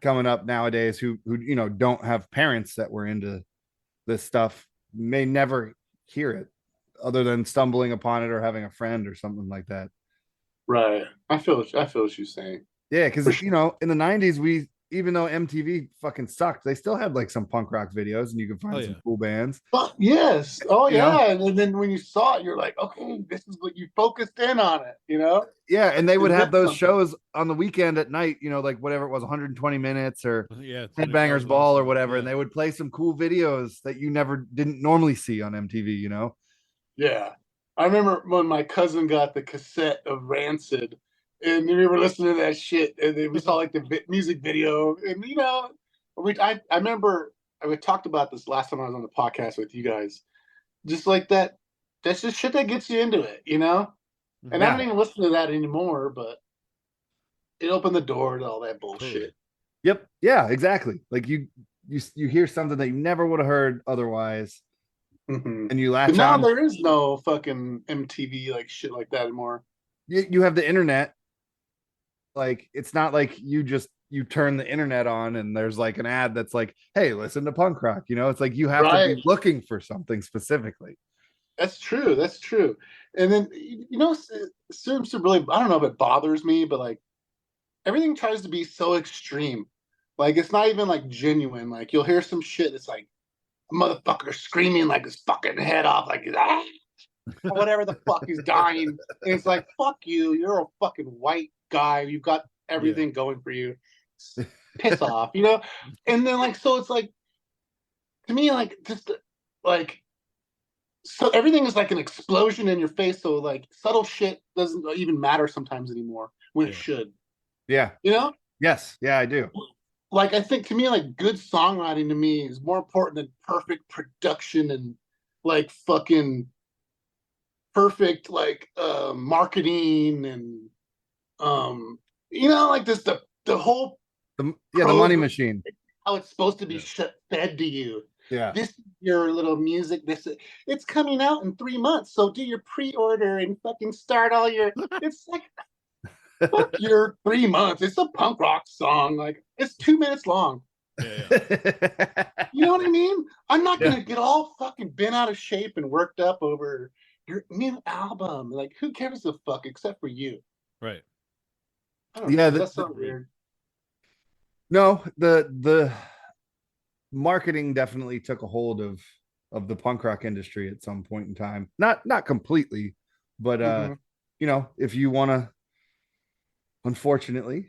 coming up nowadays who you know don't have parents that were into this stuff may never hear it other than stumbling upon it or having a friend or something like that. Right. I feel what you're saying. Yeah, because you know, in the 90s, even though MTV fucking sucked, they still had like some punk rock videos, and you can find some cool bands. But yes. Oh You yeah. know? And then when you saw it, you're like, okay, this is what you focused in on it, you know? Yeah, and they would have those something. shows on the weekend at night, you know, like whatever it was, 120 minutes or Yeah. Headbangers Ball or whatever, Yeah. and they would play some cool videos that you didn't normally see on MTV, you know? Yeah. I remember when my cousin got the cassette of Rancid, and we were listening to that shit, and then we saw like the music video, and you know, I remember we talked about this last time I was on the podcast with you guys, just like that. That's just shit that gets you into it, you know. And I don't even listen to that anymore, but it opened the door to all that bullshit. Yep. Yeah, exactly. Like you hear something that you never would have heard otherwise, and you latch But now on. there is no fucking MTV like shit like that anymore. You have the internet. Like it's not like you turn the internet on and there's like an ad that's like, hey, listen to punk rock. You know, it's like you have to be looking for something specifically. That's true. That's true. And then, you know, it seems to really, I don't know if it bothers me, but like everything tries to be so extreme. Like it's not even like genuine. Like you'll hear some shit that's like a motherfucker screaming like his fucking head off, like ah! Or whatever the fuck he's dying. And it's like, fuck you. You're a fucking white guy. You've got everything going for you. Piss off, you know? And then like, so it's like, to me, like, just like, so everything is like an explosion in your face. So like subtle shit doesn't even matter sometimes anymore when it Yeah. should. Yeah. You know, Yes. Yeah, I do. like I think to me, like good songwriting to me is more important than perfect production and like fucking perfect like marketing and you know, like this the whole The program, money machine. how it's supposed to be Yeah. fed to you. Yeah. This is your little music. It's coming out in 3 months, so do your pre-order and fucking start all your. It's like fuck your 3 months. It's a punk rock song. Like it's 2 minutes long. Yeah. You know what I mean? I'm not Yeah. gonna get all fucking bent out of shape and worked up over your new album. Like who cares a fuck except for you? Right. I don't Yeah, know. That's so weird. No, the marketing definitely took a hold of the punk rock industry at some point in time. Not completely, but Mhm. you know, if you want to, unfortunately,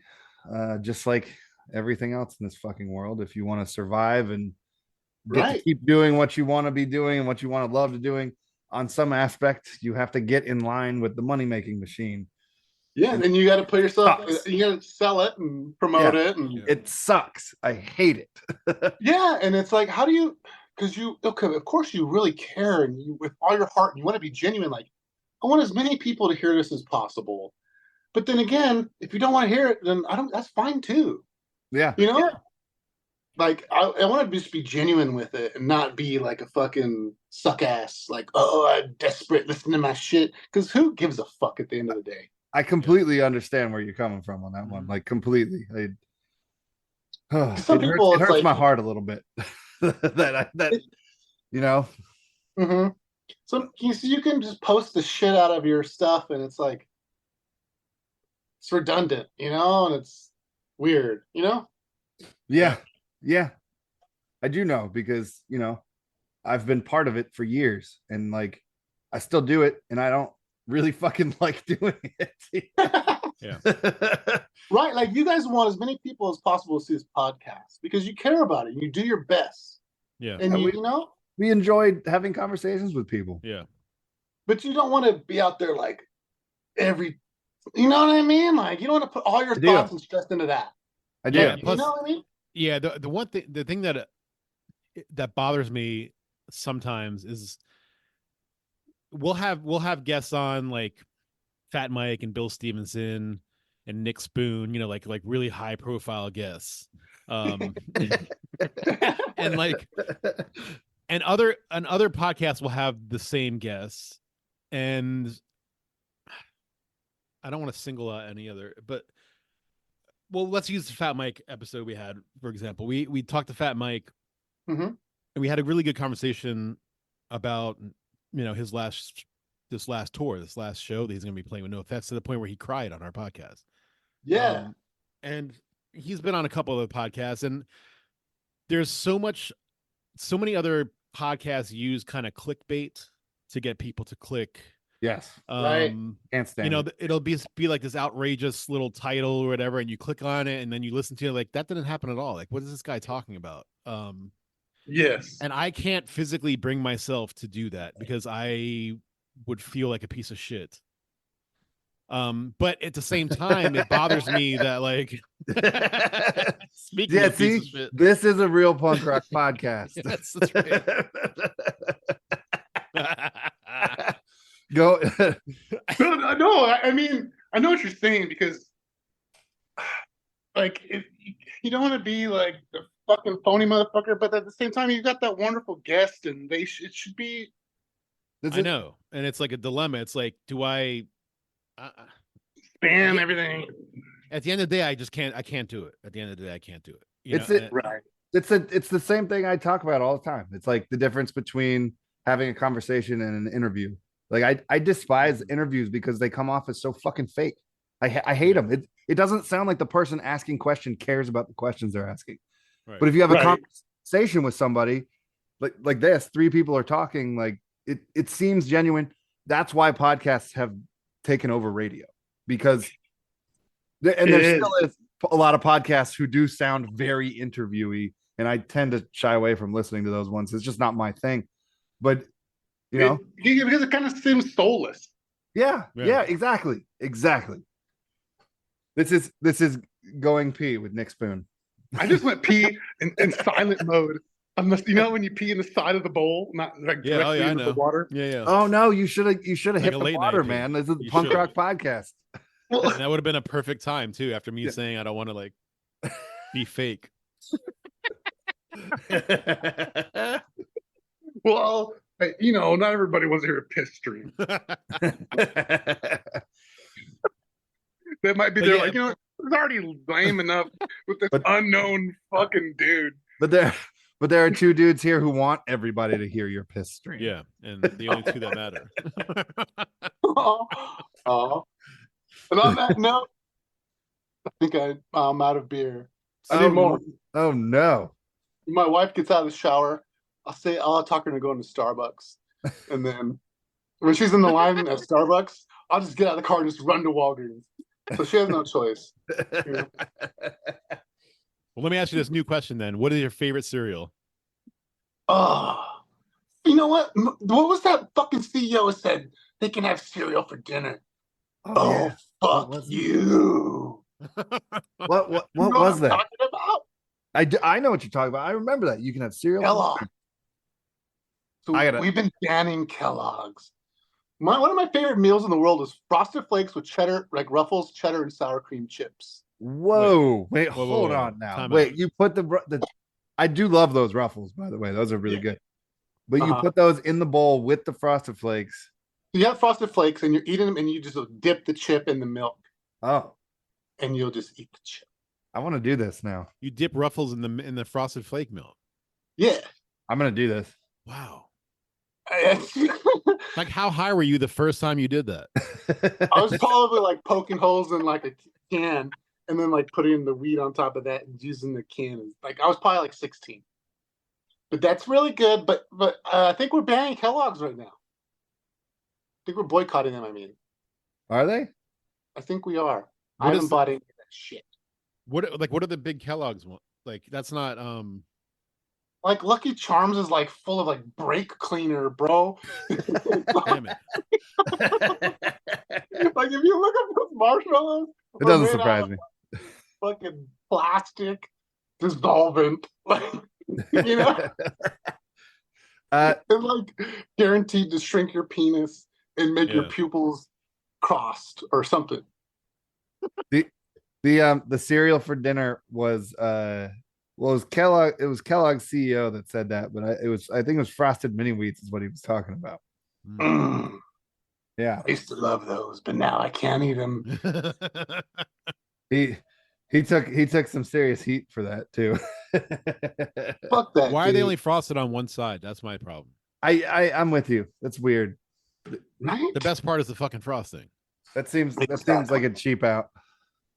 just like everything else in this fucking world, if you want to survive and get to Right. keep doing what you want to be doing and what you want to love to doing, on some aspect, you have to get in line with the money making machine. Yeah, and then you got to put yourself. Sucks. You got to sell it and promote it, and Yeah. It sucks. I hate it. yeah, and it's like, how do you? Because you, okay, of course you really care, and you with all your heart, and you want to be genuine. Like, I want as many people to hear this as possible. But then again, if you don't want to hear it, then I don't. That's fine too. Yeah. You know, like I want to just be genuine with it and not be like a fucking suck ass. Like, oh, I'm desperate. Listen to my shit. Because who gives a fuck at the end of the day? I completely understand where you're coming from on that one. Like completely. Some people, it it's hurts like, my heart a little bit that you know. mm-hmm. So you can just post the shit out of your stuff, and it's like it's redundant, you know, and it's weird, you know. Yeah. I do know because you know I've been part of it for years, and like I still do it, and I don't really fucking like doing it. Yeah. Right, like you guys want as many people as possible to see this podcast because you care about it. You do your best, Yeah. and And you know, we enjoyed having conversations with people. Yeah. but you don't want to be out there like every, you know what I mean? Like you don't want to put all your I do. thoughts and stress into that. I do. Yeah. You Plus, know what I mean? yeah. The one thing, the thing that bothers me sometimes is we'll have guests on like Fat Mike and Bill Stevenson and Nick Spoon, you know, like really high profile guests. And like and other podcasts will have the same guests, and I don't want to single out any other, but well, let's use the Fat Mike episode we had, for example. We talked to Fat Mike, Mhm. and we had a really good conversation about, you know, this last tour, this last show that he's going to be playing with NoFX, to the point where he cried on our podcast. Yeah. And he's been on a couple of podcasts, and there's so many other podcasts use kind of clickbait to get people to click. Yes. Right. Can't stand You know, it. it'll be like this outrageous little title or whatever, and you click on it, and then you listen to it, like that didn't happen at all. Like, what is this guy talking about? Yes. And I can't physically bring myself to do that because I would feel like a piece of shit. But at the same time, it bothers me that like speaking Yeah, of piece of see, shit. this is a real punk rock podcast. Yes, that's right. Go. No, I mean, I know what you're saying because, like, if you don't want to be like the fucking phony motherfucker, but at the same time, you got that wonderful guest, and it should be. I know, and it's like a dilemma. It's like, do I Spam everything. at the end of the day, I can't do it. At the end of the day, I can't do it. You It's know? it- Right. It's the same thing I talk about all the time. It's like the difference between having a conversation and an interview. Like I despise interviews because they come off as so fucking fake. I hate them. It doesn't sound like the person asking question cares about the questions they're asking. Right. But if you have a Right. conversation with somebody like this, 3 people are talking, like it seems genuine. That's why podcasts have taken over radio, because there still is a lot of podcasts who do sound very interviewy and I tend to shy away from listening to those ones. It's just not my thing. But you know, because it kind of seems soulless. yeah, exactly. This is Going Pee with Nick Spoon. I just went pee in silent mode. Unless you know when you pee in the side of the bowl, not like directly into the water. Yeah. Oh no, you should have Like hit a the late water, night pee. man. This is the You Punk should. Rock Podcast. Well, And that would have been a perfect time too. After me saying I don't want to like be fake. well, hey, you know, not everybody wants to hear a piss stream. That might be But there, yeah. like, you know, it's already lame enough with this unknown fucking dude. But there are two dudes here who want everybody to hear your piss stream. Yeah, and the only two that matter. And on that note, I think I'm out of beer. I need more. Oh no. My wife gets out of the shower. I'll talk her into going to Starbucks. And then when she's in the line at Starbucks, I'll just get out of the car and just run to Walgreens. So she has no choice. You know? Well, let me ask you this new question then. What is your favorite cereal? You know what? What was that fucking CEO said? They can have cereal for dinner. Yeah. Fuck was it? you. What You know was I'm that? talking about? I know what you're talking about. I remember that. You can have cereal. Kellogg. So I gotta- we've been banning Kellogg's. One of my favorite meals in the world is Frosted Flakes with cheddar, like Ruffles, cheddar, and sour cream chips. Whoa, wait, Whoa, hold whoa. on now. Time Wait, out. you put the I do love those Ruffles, by the way. Those are really good. But you Uh-huh. put those in the bowl with the Frosted Flakes. You have Frosted Flakes and you're eating them and you just dip the chip in the milk Oh, and you'll just eat the chip. I want to do this now. You dip Ruffles in the frosted flake milk. Yeah. I'm gonna do this. Wow. I Like, how high were you the first time you did that? was probably like poking holes in like a can and then like putting the weed on top of that and using the can. Like I was probably like 16. But that's really good. But I think we're banning Kellogg's right now. I think we're boycotting them. I mean, Are they? I think we are. I What haven't is bought any of that shit. What are the big Kellogg's one? Like, that's not Like Lucky Charms is like full of like brake cleaner, bro. damn it. Like if you look up those marshmallows, It they're doesn't made surprise out me. of fucking plastic dissolvent, like you know, Uh, they're like guaranteed to shrink your penis and make your Yeah. pupils crossed or something. the cereal for dinner was well, it was Kellogg. It was Kellogg's CEO that said that, but I think it was Frosted Mini Wheats is what he was talking about. Mm, Yeah, I used to love those, but now I can't eat them. he took some serious heat for that too. Fuck that. Why are they dude. only frosted on one side? That's my problem. I'm with you. That's weird. Right? The best part is the fucking frosting. That seems Exactly. like a cheap out.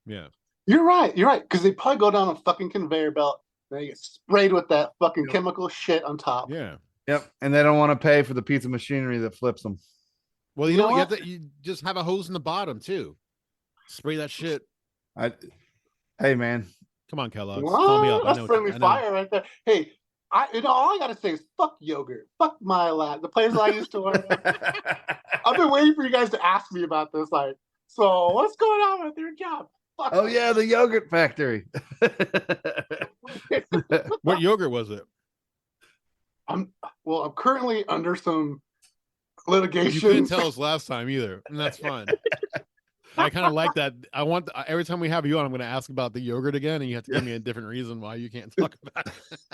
Yeah. You're right. Because they probably go down a fucking conveyor belt and they get sprayed with that fucking chemical shit on top. Yeah. Yep, and they don't want to pay for the piece of machinery that flips them. Well, You know you have what? to you just have a hose in the bottom too. Spray that shit. Hey man, Come on, Kellogg's. Call me Wow, up. I that's know. friendly I know. fire right there. Hey, all I gotta say is fuck yogurt, fuck my lab, the place I used to work. I've been waiting for you guys to ask me about this. Like, so what's going on with your job? Fuck oh yeah, the yogurt factory. What yogurt was it? I'm currently under some You litigation. couldn't tell us last time either, and that's fine. I kind of like that. I want every time we have you on, I'm going to ask about the yogurt again, and you have to give me a different reason why you can't talk about it.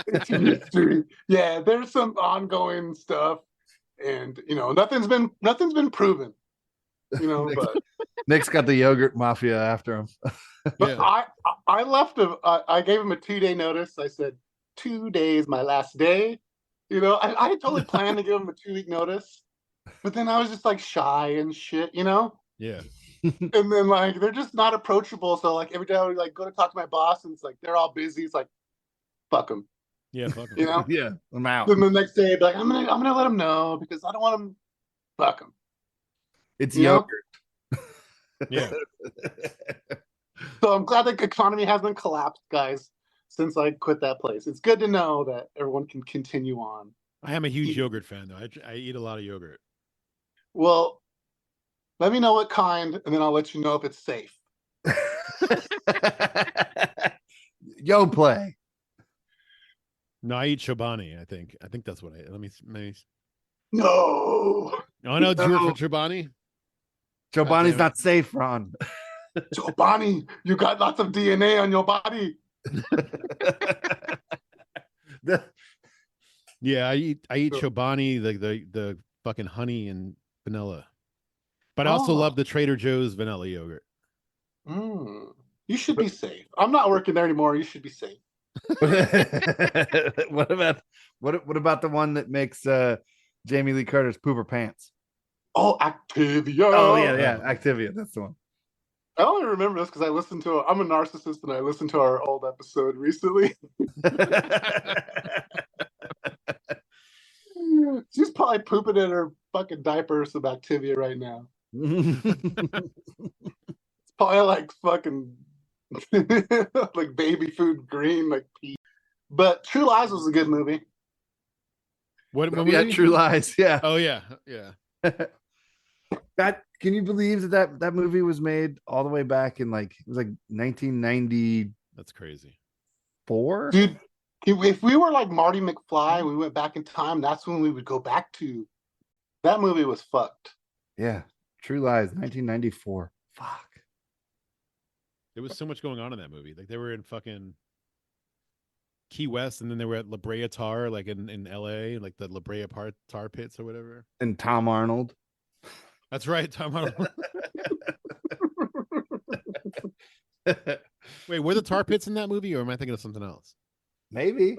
It's a mystery. Yeah, there's some ongoing stuff, and nothing's been proven. But Nick's got the yogurt mafia after him. Yeah. I left I gave him a 2-day notice. I said 2 days, my last day. I had totally planned to give him a 2-week notice, but then I was just like shy and shit. Yeah. And then like they're just not approachable. So like every day I would like go to talk to my boss, and it's like they're all busy. It's like fuck them, Yeah. Fuck 'em. Yeah, I'm out. Then the next day, I'd be like I'm gonna let them know because I don't want them. Fuck them. It's You know? yogurt. Yeah. So I'm glad the economy hasn't collapsed, guys. since I quit that place. It's good to know that everyone can continue on. I am a huge yogurt fan, though. I eat a lot of yogurt. Well, let me know what kind, and then I'll let you know if it's safe. Yo, play. No, I eat Chobani. I think that's what I. Let me. No. Oh no, No. Drew for Chobani. Chobani's it. not safe, Ron. Chobani, you got lots of DNA on your body. Yeah, I eat Sure. Chobani, the fucking honey and vanilla. But I also Oh. love the Trader Joe's vanilla yogurt. You should be safe. I'm not working there anymore. You should be safe. what about the one that makes Jamie Lee Curtis poop her pants? Oh, Activia. Oh yeah, Activia. That's the one. I only remember this because I listened to. I'm a narcissist, and I listened to our old episode recently. She's probably pooping in her fucking diaper some Activia right now. It's probably like fucking like baby food green, like pee. But True Lies was a good movie. What Oh, yeah, movie? True Lies. Yeah. Oh yeah. That can you believe that movie was made all the way back in like it was like 1994? That's crazy. Dude, if we were like Marty McFly, we went back in time, that's when we would go back to. That movie was fucked. Yeah, True Lies, 1994. Fuck. There was so much going on in that movie. Like they were in fucking Key West, and then they were at La Brea Tar, like in LA, like the La Brea Tar Pits or whatever. And Tom Arnold. That's right, Tom Arnold. Wait, were the tar pits in that movie, or am I thinking of something else? Maybe.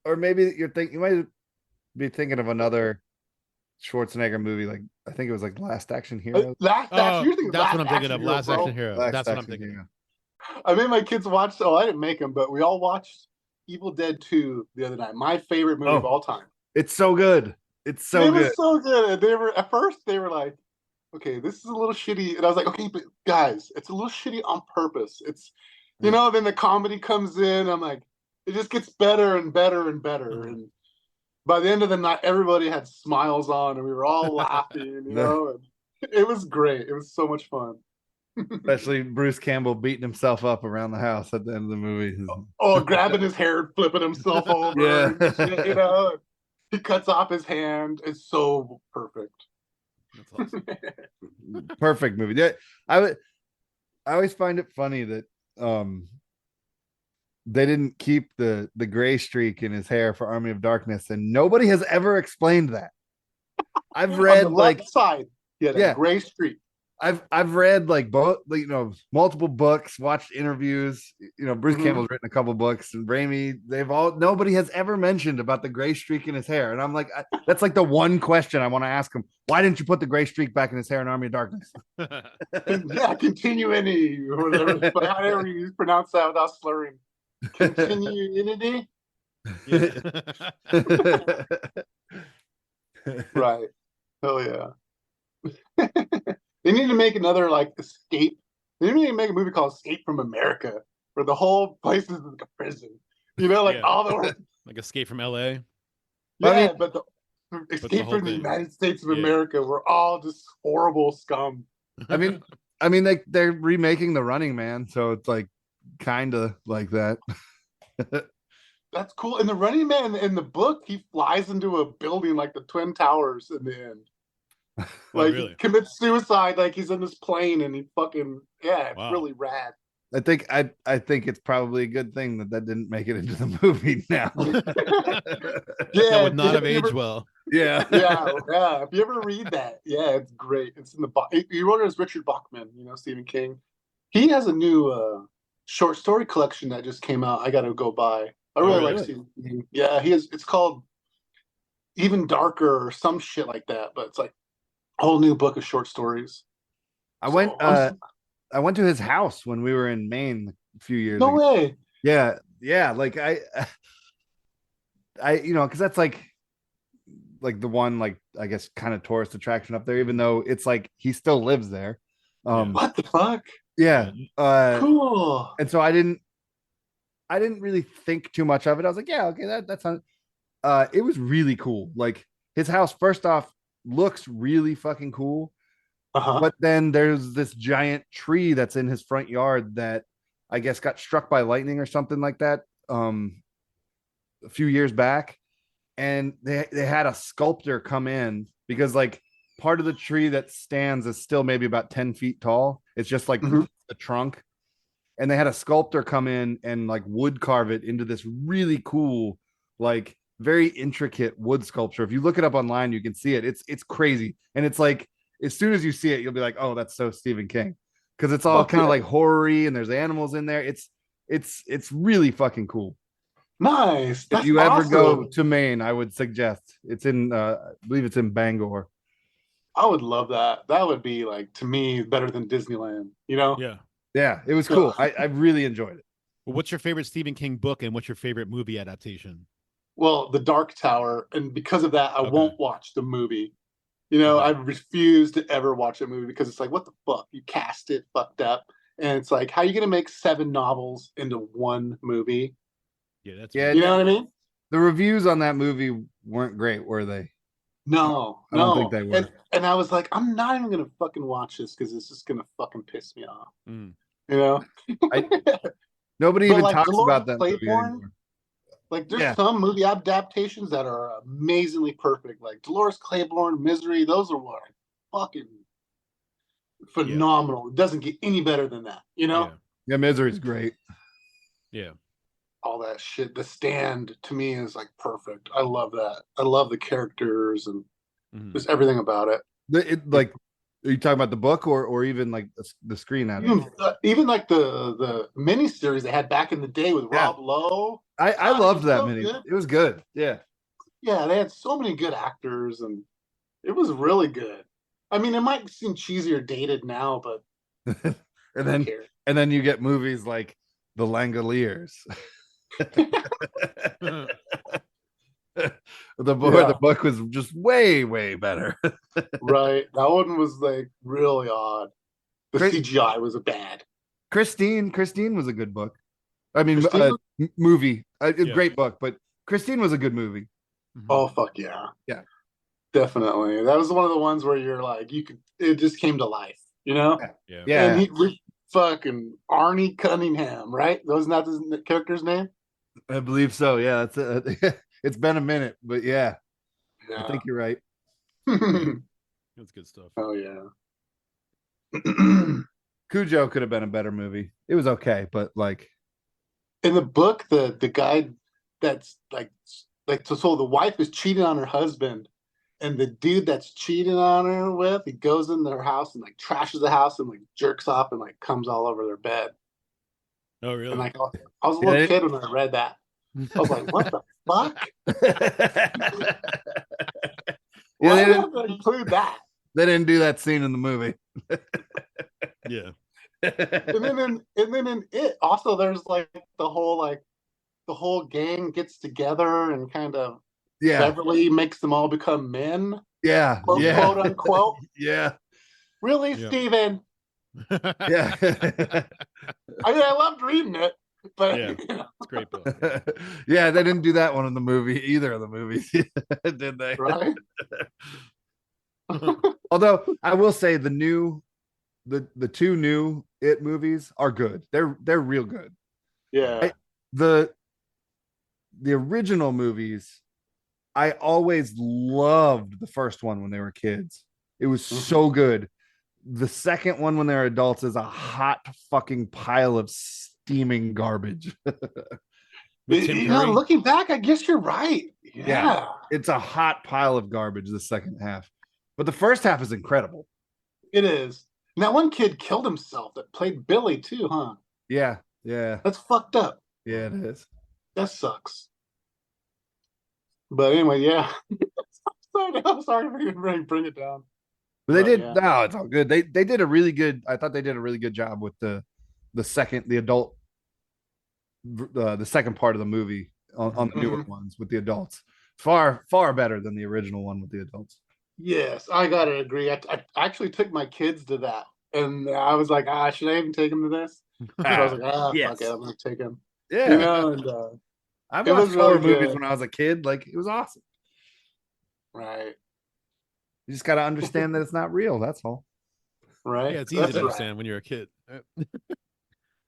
Or maybe you might be thinking of another Schwarzenegger movie, like I think it was like Last Action Hero. That's what I'm thinking of. Last Action Hero. That's what I'm thinking of. I made my kids watch. Oh, I didn't make them, but we all watched Evil Dead 2 the other night. My favorite movie of all time. It's so good. It's so good. It was so good. And they were at first they were like, "Okay, this is a little shitty," and I was like, "Okay, but guys, it's a little shitty on purpose." It's then the comedy comes in. I'm like, it just gets better and better and better. And by the end of the night, everybody had smiles on, and we were all laughing. And it was great. It was so much fun. Especially Bruce Campbell beating himself up around the house at the end of the movie. Oh, grabbing his hair, flipping himself over. Yeah. And shit, he cuts off his hand. It's so perfect. That's awesome. Perfect movie. Yeah, I always find it funny that they didn't keep the gray streak in his hair for Army of Darkness, and nobody has ever explained that. I've read On the like left side, Yeah. gray streak. I've read like both, multiple books, watched interviews. Bruce Mhm. Campbell's written a couple books, and Raimi. Nobody has ever mentioned about the gray streak in his hair, and I'm like, that's like the one question I want to ask him. Why didn't you put the gray streak back in his hair in Army of Darkness? Yeah, continuity or whatever, however you pronounce that without slurring. Continuity, right? Hell yeah. They need to make another like Escape. They need to make a movie called Escape from America, where the whole place is like a prison. Yeah. All the Like Escape from LA. but the Escape whole from the thing. United States of Yeah. America. We're all just horrible scum. I mean, like they're remaking The Running Man, so it's like kind of like that. That's cool. In the Running Man in the book, he flies into a building like the Twin Towers in the end. Like really? he commits suicide, like he's in this plane and he fucking it's Wow. really rad. I think it's probably a good thing that didn't make it into the movie now. That would not have aged well. Yeah. yeah. If you ever read that, it's great. It's in the book. He wrote it as Richard Bachman, Stephen King. He has a new short story collection that just came out. I got to go buy. I really like Stephen King. Yeah, he is. It's called Even Darker or some shit like that. But it's like a whole new book of short stories. I went to his house when we were in Maine a few years No ago. way. Yeah. Like I because that's like the one, like, I guess, kind of tourist attraction up there, even though it's like he still lives there. What the fuck? Yeah. Cool. And so I didn't I didn't really think too much of it. I was like, yeah, okay, that's not. It was really cool. Like his house, first off, looks really fucking cool. Uh-huh. But then there's this giant tree that's in his front yard that I guess got struck by lightning or something like that. A few years back, and they had a sculptor come in because like part of the tree that stands is still maybe about 10 feet tall. It's just like Mhm. the trunk, and they had a sculptor come in and like wood carve it into this really cool, like very intricate wood sculpture. If you look it up online, you can see it. It's crazy, and it's like as soon as you see it, you'll be like, oh, that's so Stephen King, because it's all Fuck kind of yeah. like horror-y, and there's animals in there. It's really fucking cool. Nice. If That's you ever go awesome. to Maine, I would suggest it's in I believe it's in Bangor. I would love that. That would be like to me better than Disneyland. You know? Yeah. Yeah, it was cool. I really enjoyed it. Well, what's your favorite Stephen King book, and what's your favorite movie adaptation? Well, The Dark Tower, and because of that, I Okay. won't watch the movie. You know, Okay. I refuse to ever watch a movie because it's like, what the fuck? You cast it fucked up, and it's like, how are you gonna make 7 novels into one movie? Yeah, that's Yeah, weird. You know what I mean? The reviews on that movie weren't great, were they? No, I don't no. think they were. And I was like, I'm not even gonna fucking watch this because it's just gonna fucking piss me off. Mm. You know? Nobody But, even like, talks Dolores about that movie Claiborne? anymore. Like there's Yeah. some movie adaptations that are amazingly perfect. Like Dolores Claiborne, Misery, those are what fucking phenomenal. It doesn't get any better than that, you know? Yeah. Yeah, Misery's great. Yeah. All that shit. The Stand to me is like perfect. I love that. I love the characters and Mhm. just everything about it. Like, are you talking about the book or even like the screen adaptation? Even like the miniseries they had back in the day with Yeah. Rob Lowe. I God, it loved was that so mini. good. It was good. Yeah. Yeah, they had so many good actors and it was really good. I mean, it might seem cheesy or dated now, but and I don't then care. and then you get movies like The Langoliers. The book was just way better. Right. That one was like really odd. The Chris- CGI was bad. Christine was a good book. I mean, Christine? movie. A Yeah. great book, but Christine was a good movie. Mhm. Oh fuck yeah. Yeah. Definitely. That was one of the ones where you're like, it just came to life, you know? Yeah. Yeah. And he fucking Arnie Cunningham, right? Wasn't that the character's name? I believe so. Yeah, that's it. It's been a minute, but yeah, Yeah. I think you're right. That's good stuff. Oh yeah. Cujo could have been a better movie. It was okay, but like, In the book, the guy that's like so the wife is cheating on her husband, and the dude that's cheating on her with, he goes in their house and like trashes the house and like jerks off and like comes all over their bed. Oh, really? And like I was a little Yeah. kid when I read that. I was like, what the fuck? Yeah, Why they did didn't, they include that? they didn't do that scene in the movie. Yeah. And then in it also there's like the whole gang gets together and kind of Yeah, Beverly makes them all become men, yeah, quote, yeah, quote unquote. yeah, Really, Yeah. Steven? yeah. I mean, I loved reading it, but Yeah. you know, It's a great book. Yeah, they didn't do that one in the movie, either of the movies, did they? right? Although I will say the two new It movies are good. They're real good. Yeah. The original movies, I always loved the first one when they were kids. It was so good. The second one when they're adults is a hot fucking pile of steaming garbage. With Tim You know, Curry? looking back, I guess you're right. Yeah. It's a hot pile of garbage, the second half. But the first half is incredible. It is. And that one kid killed himself that played Billy too, huh? Yeah, yeah, That's fucked up. yeah, it is. That sucks. But anyway, yeah. I'm sorry for bring it down. But they Oh, did yeah. no, it's all good. They did a really good. I thought they did a really good job with the adult, the second part of the movie on the newer ones with the adults. Far better than the original one with the adults. Yes, I gotta agree. I actually took my kids to that, and I was like, should I even take them to this? So I was like, Yes. fuck it, I'm gonna take them. Yeah. You know, and I it was watched horror really movies good. when I was a kid. Like, it was awesome. right, You just got to understand that it's not real. That's all. right. Yeah, it's easy That's to right. understand when you're a kid.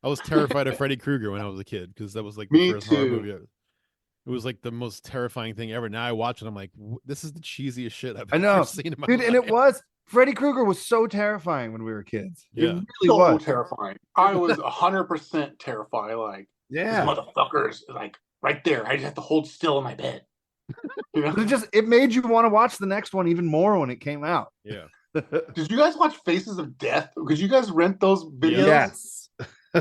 I was terrified of Freddy Krueger when I was a kid because that was like the Me first horror too. movie. It was like the most terrifying thing ever. Now I watch it, I'm like, this is the cheesiest shit I've I know. ever seen in my Dude, life. and it was Freddy Krueger was so terrifying when we were kids. It Yeah. really So was. terrifying. I was 100% terrified. Like this Yeah. motherfucker's like right there. I just have to hold still in my bed. You know? But it made you want to watch the next one even more when it came out. Yeah. Did you guys watch Faces of Death? Could you guys rent those videos? Yes.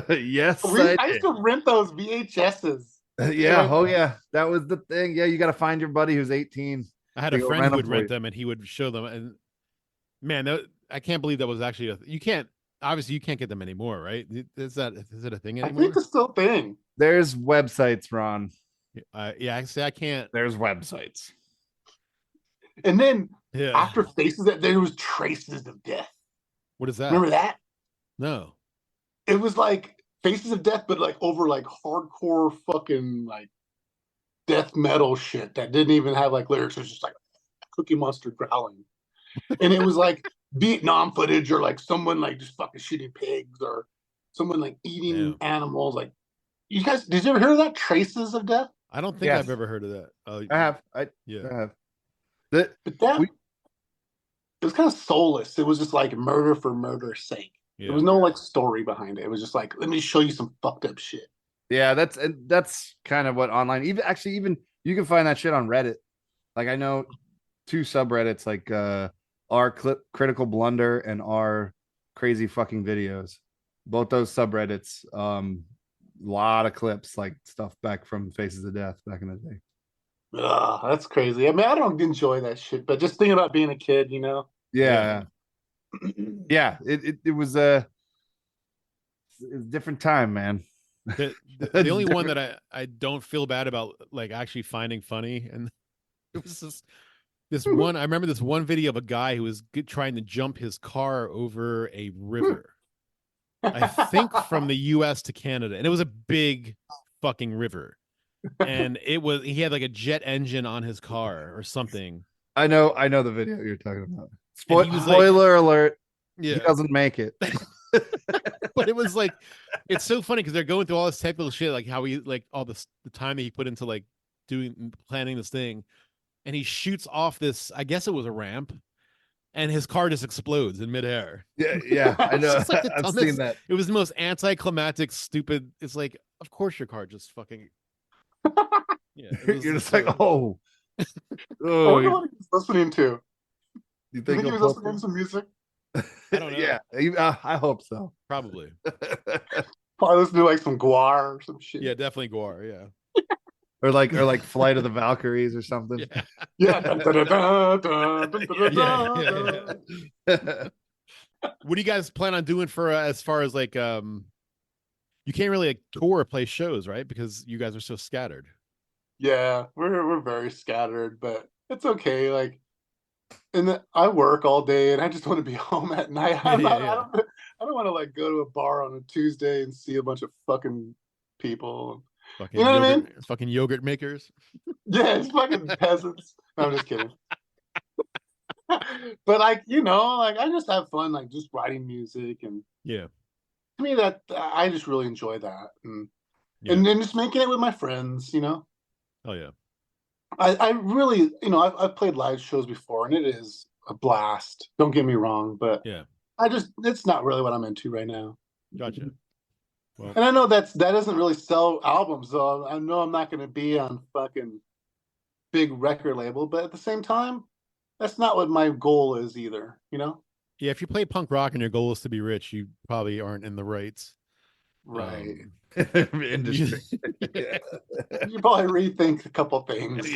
Yes. I used to rent those VHSs. Yeah. Oh, yeah. That was the thing. Yeah. You got to find your buddy who's 18. I had to a go friend rent who them would for rent you. them and he would show them. And man, I can't believe that was actually you can't, obviously you can't get them anymore, right? Is it a thing I anymore? think it's still a thing. There's websites, Ron. Yeah, actually I can't. There's websites. And then Yeah. after Faces, there was Traces of Death. What is that? Remember that? No. It was like Faces of Death, but like over like hardcore fucking like death metal shit that didn't even have like lyrics. It was just like Cookie Monster growling. And it was like Vietnam footage or like someone like just fucking shooting pigs or someone like eating animals. Like, you guys, did you ever hear of that? Traces of Death? I don't think Yes. I've ever heard of that. I have. Yeah. I have. But that it was kind of soulless. It was just like murder for murder's sake. Yeah. There was no like story behind it. It was just like, let me show you some fucked up shit. Yeah, that's kind of what online even you can find that shit on Reddit. Like, I know 2 subreddits, like our critical blunder and our crazy fucking videos. Both those subreddits, lot of clips, like stuff back from Faces of Death back in the day. Ugh, that's crazy. I mean, I don't enjoy that shit, but just thinking about being a kid, you know. Yeah. Yeah, it was a different time, man. The only one that I don't feel bad about like actually finding funny, and it was this one. I remember this one video of a guy who was trying to jump his car over a river. I think from the US to Canada, and it was a big fucking river. And he had like a jet engine on his car or something. I know the video you're talking about. And he was Spoiler alert. Yeah. He doesn't make it. But it was like, it's so funny because they're going through all this technical shit, like how he like all the time that he put into like planning this thing, and he shoots off this, I guess it was a ramp, and his car just explodes in midair. Yeah, I know. It's like the I've dumbest- seen that. It was the most anticlimactic, stupid. It's like, of course your car just fucking. Yeah, it was You're just like, so- I oh, wonder what he was listening to. you You think think he he'll was post listening to some music? I don't know. Yeah, I hope so. Probably. Probably listening to like some Guar or some shit. Yeah, definitely Guar. Yeah. or like Flight of the Valkyries or something. Yeah. Yeah. Dun, dun, dun, dun, dun, dun, dun, Yeah, dun, yeah, dun. What do you guys plan on doing for as far as like you can't really like tour or play shows, right? Because you guys are so scattered. Yeah, we're very scattered, but it's okay. Like, and I work all day, and I just want to be home at night. Yeah, I don't want to like go to a bar on a Tuesday and see a bunch of fucking people. Fucking You know what I yogurt, fucking yogurt makers. Yeah, it's fucking peasants. No, I'm just kidding. But like, you know, like I just have fun, like just writing music, and Yeah. to me that I just really enjoy that, and Yeah. and then just making it with my friends, you know. Oh yeah. I really, you know, I've played live shows before, and it is a blast. Don't get me wrong, but Yeah. it's not really what I'm into right now. Gotcha. Well, And I know that doesn't really sell albums, though. I know I'm not going to be on fucking big record label, but at the same time, that's not what my goal is either. You know, yeah, if you play punk rock and your goal is to be rich, you probably aren't in the right right? Industry. You probably rethink a couple things.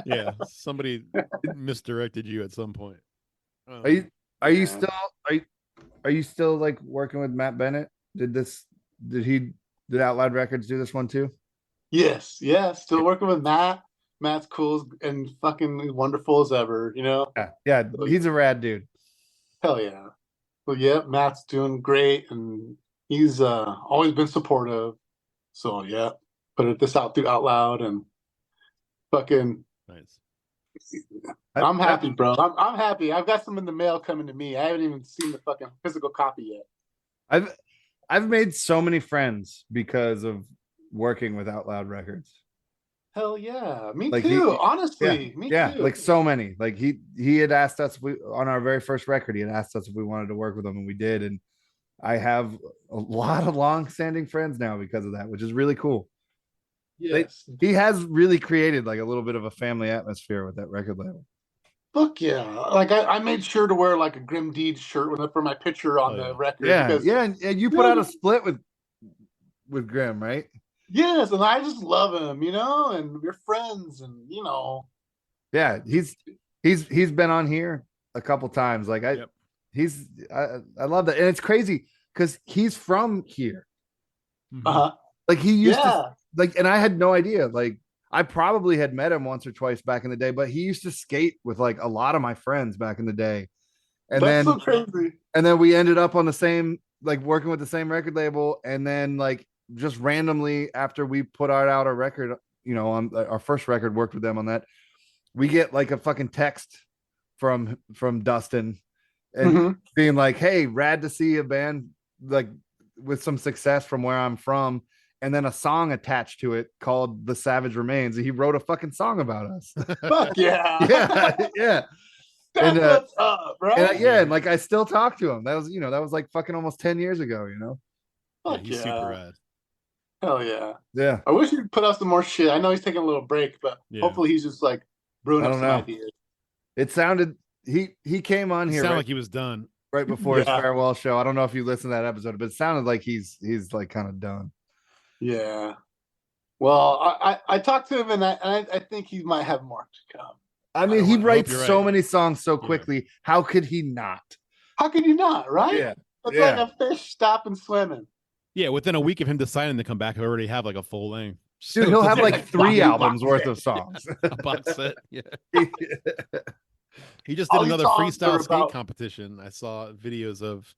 Yeah, somebody misdirected you at some point. Are you Yeah. still are you still like working with Matt Bennett? Did Out Loud Records do this one too? Yes, yeah. Still working with Matt. Matt's cool and fucking wonderful as ever. You know, Yeah, he's a rad dude. hell yeah. Well, yeah, Matt's doing great, and he's always been supportive. So yeah, put this out through Out Loud and fucking. Nice. I'm happy, bro. I'm happy. I've got some in the mail coming to me. I haven't even seen the fucking physical copy yet. I've made so many friends because of working with Out Loud Records. Hell yeah, me Like too. Honestly, me yeah, too. like so many. Like he had asked us on our very first record. He had asked us if we wanted to work with him, and we did. And I have a lot of long-standing friends now because of that, which is really cool. Yes. He has really created like a little bit of a family atmosphere with that record label. Fuck yeah. Like I made sure to wear like a Grim Deeds shirt for my picture on the record. Yeah, because, and you put out a split with Grim, right? Yes, and I just love him, and we're friends, and Yeah, he's been on here a couple times. Like I love that. And it's crazy because he's from here. Uh-huh. Like he used to like, and I had no idea. Like I probably had met him once or twice back in the day, but he used to skate with like a lot of my friends back in the day. And That's so crazy. And then we ended up on the same, like working with the same record label. And then like just randomly after we put out a record, on our first record, worked with them on that, we get like a fucking text from Dustin and being like, hey, rad to see a band like with some success from where I'm from. And then a song attached to it called The Savage Remains. And he wrote a fucking song about us. Fuck yeah. Yeah. That's what's up, right? And like I still talk to him. That was like fucking almost 10 years ago, Fuck he's super rad. Hell yeah. Yeah. I wish he'd put out some more shit. I know he's taking a little break, but hopefully he's just like brewing up some ideas. It sounded he came on here. Sounded like he was done right before his farewell show. I don't know if you listened to that episode, but it sounded like he's like kind of done. Yeah. Well, I talked to him, and I think he might have more to come. I mean, he writes so many songs so quickly. Yeah. How could he not? How could he not? Right? Yeah. It's like a fish stopping swimming. Yeah, within a week of him deciding to come back, I already have like a full length. Dude, he'll have like 3 albums worth of songs. A box set. Yeah. He just did another freestyle skate competition. I saw videos of.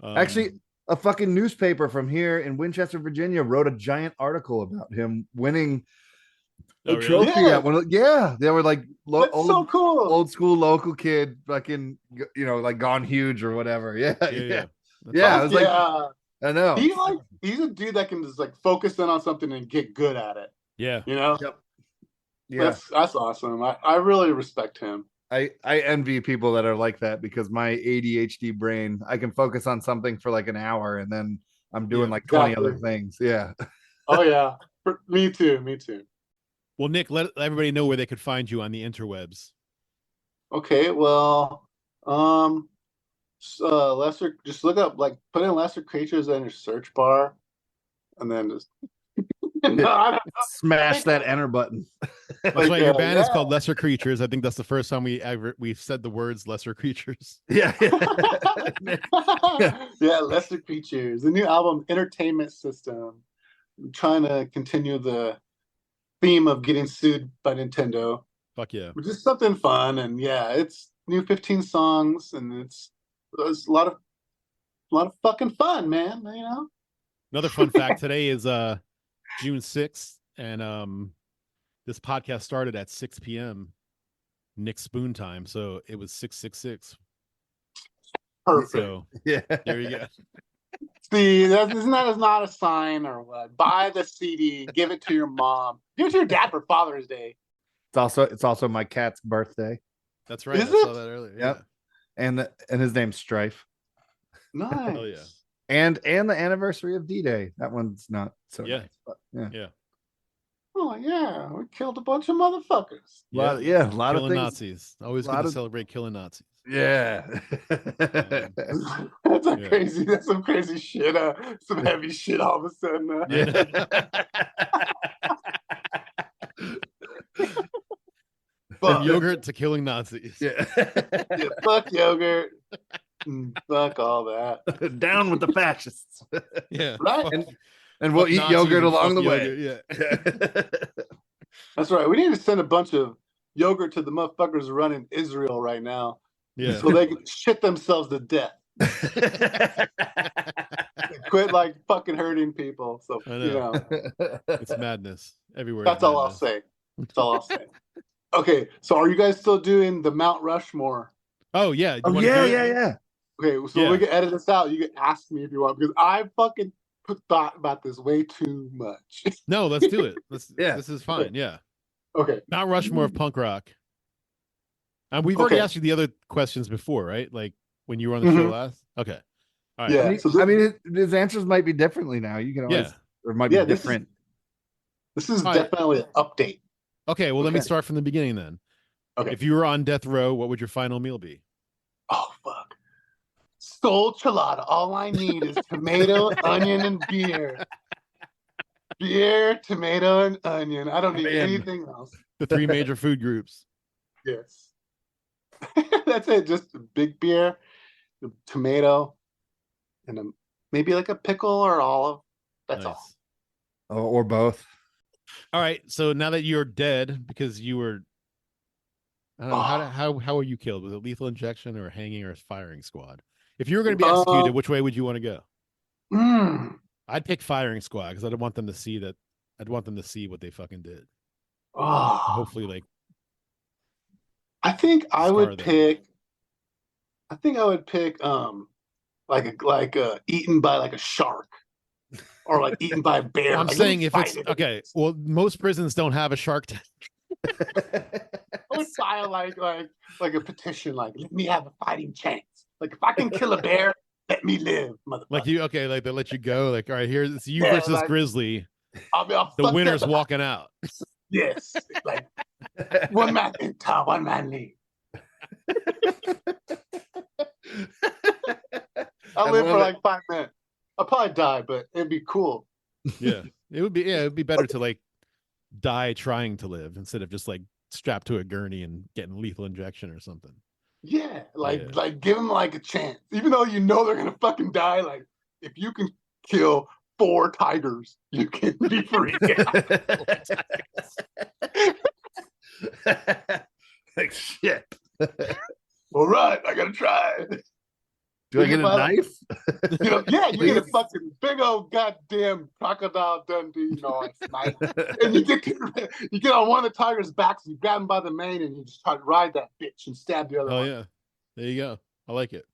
Actually, a fucking newspaper from here in Winchester, Virginia, wrote a giant article about him winning a trophy at one. They were like so cool, old school local kid, fucking like gone huge or whatever. Yeah. I was like, I know he's a dude that can just like focus in on something and get good at it. Yeah, Yep. Yeah, that's awesome. I really respect him. I envy people that are like that because my ADHD brain, I can focus on something for like an hour and then I'm doing like 20 other things. Yeah. Oh yeah. Me too. Well, Nick, let everybody know where they could find you on the interwebs. Okay, well, Lesser, just look up, like, put in Lesser Creatures in your search bar, and then just smash that enter button. That's right. Your band is called Lesser Creatures. I think that's the first time we've said the words Lesser Creatures. Yeah. Yeah, Lesser Creatures. The new album, Entertainment System. I'm trying to continue the theme of getting sued by Nintendo. Fuck yeah. Which is something fun, and it's new 15 songs, and it's a lot of fucking fun, man. Another fun fact today is June 6th, and this podcast started at 6 p.m. Nick Spoon time, so it was 666. Perfect. So there you go. See, that is not a sign or what. Buy the CD, give it to your mom, give it to your dad for Father's Day. It's also my cat's birthday. That's right. I saw that earlier. Yep. Yeah. And his name's Strife. Nice. Oh yeah. And the anniversary of D-Day. That one's not so nice, but yeah. Oh yeah, we killed a bunch of motherfuckers. A lot of things. Nazis. Always good to celebrate killing Nazis. Yeah. That's crazy. That's some crazy shit. Some heavy shit all of a sudden. From yogurt to killing Nazis. Yeah. Fuck yogurt. Fuck all that. Down with the fascists. Yeah. Right. And we'll eat Nazis yogurt and along the yogurt, way. Yeah. That's right. We need to send a bunch of yogurt to the motherfuckers running Israel right now. Yeah. So they can shit themselves to death. quit like fucking hurting people. So I know. you know, It's madness everywhere. that's all I'll say. That's all I'll say. Okay, so are you guys still doing the Mount Rushmore? Oh yeah. You Oh wanna yeah, do it? yeah. Okay, so Yeah. we can edit this out. You can ask me if you want because I fucking thought about this way too much. No, let's do it. Yeah. This is fine. Yeah. Okay, Mount Rushmore of punk rock. And we've already Okay. asked you the other questions before, right? Like when you were on the show Mhm. last. Okay. All right. Yeah. I mean, so this- his answers might be differently now. You can always, Yeah. or it might be Yeah, this is- different. this is All right. definitely an update. Okay. Well, let me Okay. start from the beginning then. Okay. If you were on death row, what would your final meal be? Oh fuck. Soul Chelada. All I need is tomato, onion, and beer. Beer, tomato, and onion. I don't need Man. anything else. The three major food groups. Yes. That's it. Just a big beer, a tomato, and maybe like a pickle or olive. That's all. Nice. Or both. All right. So now that you're dead because you were, I don't know, how were you killed? Was it lethal injection or hanging or firing squad? If you were going to be executed, which way would you want to go? Mm. I'd pick firing squad because I'd want them to see that. I'd want them to see what they fucking did. Oh. Hopefully, like I think I Scar would them. pick. I think I would pick like eaten by like a shark, or like eaten by a bear. I'm Like, saying, if it's fight it. okay. Well, most prisons don't have a shark tank. I would file like a petition, like let me have a fighting chance. Like if I can kill a bear, let me live, motherfucker. Like you, okay, like they let you go. Like, all right, here's it's you Yeah, versus like- Grizzly. I'll The fuck winner's them. walking out. Yes, like one man enter, one man leave. I'll I live for love it. like 5 minutes. I'll probably die, but it'd be cool. Yeah, it would be. Yeah, it'd be better to like die trying to live instead of just like strapped to a gurney and getting lethal injection or something. Yeah, like Yeah. like give them like a chance, even though you know they're gonna fucking die. Like if you can kill 4 tigers, you can be free. Like shit. All right, I gotta try. Do I get a Think about knife? You know, yeah, you get a Please. fucking big old goddamn crocodile Dundee, knife, and you get on one of the tiger's backs, and you grab him by the mane, and you just try to ride that bitch and stab the other Oh one. yeah, there you go. I like it.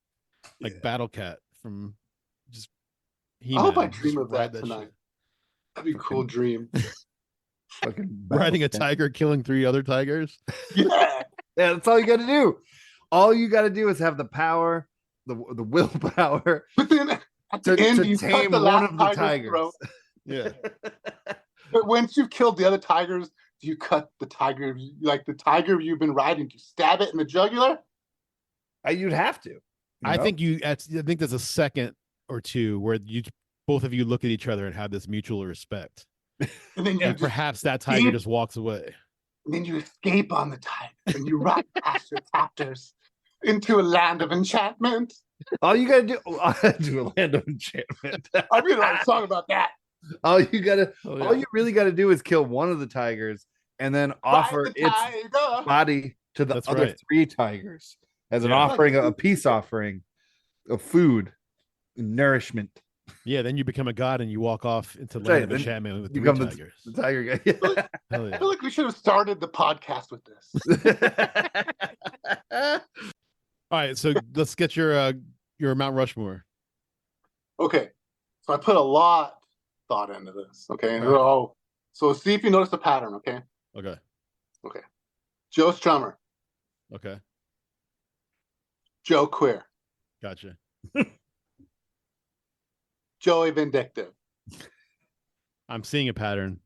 Like Battle Cat from just. I hope I He-Man. dream Just of ride that shit. tonight. That'd be a cool dream. Fucking Riding a battle tiger, killing 3 other tigers. Yeah, Yeah, that's all you got to do. All you got to do is have the power, the willpower but then at the to end, you tame cut the one last of the tiger's tigers. throat. Yeah. But once you've killed the other tigers, do you cut the tiger, like the tiger you've been riding, do you stab it in the jugular? You'd have to. I think I think there's a second or two where you both of you look at each other and have this mutual respect. And then you And just perhaps that tiger Deep- just walks away. And then you escape on the tiger and you ride past your captors into a land of enchantment. all you got to do a land of enchantment. I'm gonna write a song about that. all you got to Oh, all yeah. you really got to do is kill one of the tigers and then offer Ride the its tiger. body to the That's other right. 3 tigers as an Yeah. offering, a peace offering of food, nourishment. Yeah, then you become a god and you walk off into That's land right, of then enchantment with you 3 become tigers. The tiger guy. Hell I yeah. feel like we should have started the podcast with this. All right, so let's get your Mount Rushmore. Okay, so I put a lot thought into this. Okay, All right. oh, so see if you notice the pattern. Okay, Okay. Joe Strummer, Okay. Joe Queer, Gotcha. Joey Vindictive. I'm seeing a pattern.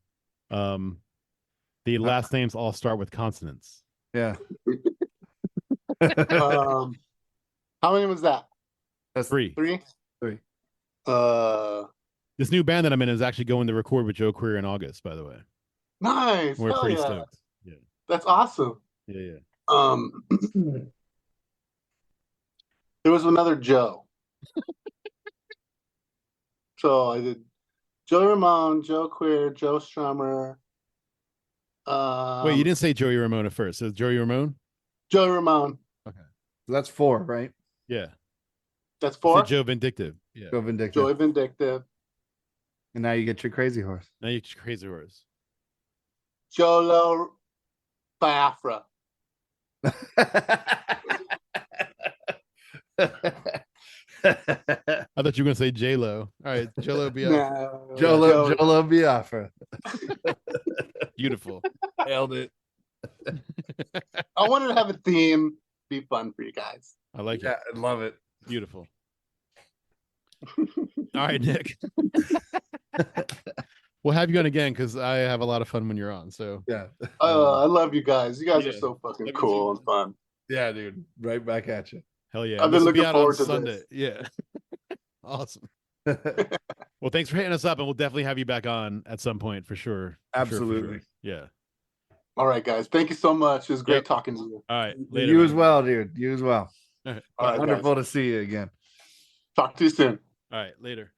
The last names all start with consonants. Yeah. How many was that? That's 3. 3. 3. This new band that I'm in is actually going to record with Joe Queer in August, by the way. Nice. We're Hell pretty yeah. stoked. Yeah. That's awesome. Yeah. There was another Joe. So I did Joe Ramone, Joe Queer, Joe Strummer. Wait, you didn't say Joey Ramone at first. So Joey Ramone? Joe Ramone. So that's 4, right? Yeah. That's I 4. said Joe Vindictive. Yeah. Go Vindictive. Joy Vindictive. And now you get your Crazy Horse. Now you get Crazy Horse. Jolo Biafra. I thought you were gonna say J Lo. All right, Jolo be No, Jolo Biafra. beautiful. Nailed it. I wanted to have a theme, be fun for you guys. I like Yeah, it. I love it. Beautiful. All right, Nick. We'll have you on again because I have a lot of fun when you're on. So Yeah. I love you guys. You guys Yeah. are so fucking Love you cool too. and fun. Yeah, dude. Right back at you. hell yeah. I've been This will be looking out on forward to Sunday. this. Yeah. Awesome. Well, thanks for hitting us up, and we'll definitely have you back on at some point for sure. For sure, for Absolutely. sure. Yeah. All right, guys. Thank you so much. It was great Yep. talking to you. All right. Later. You man. as well, dude. You as well. All right. All right, Wonderful guys. to see you again. Talk to you soon. All right. Later.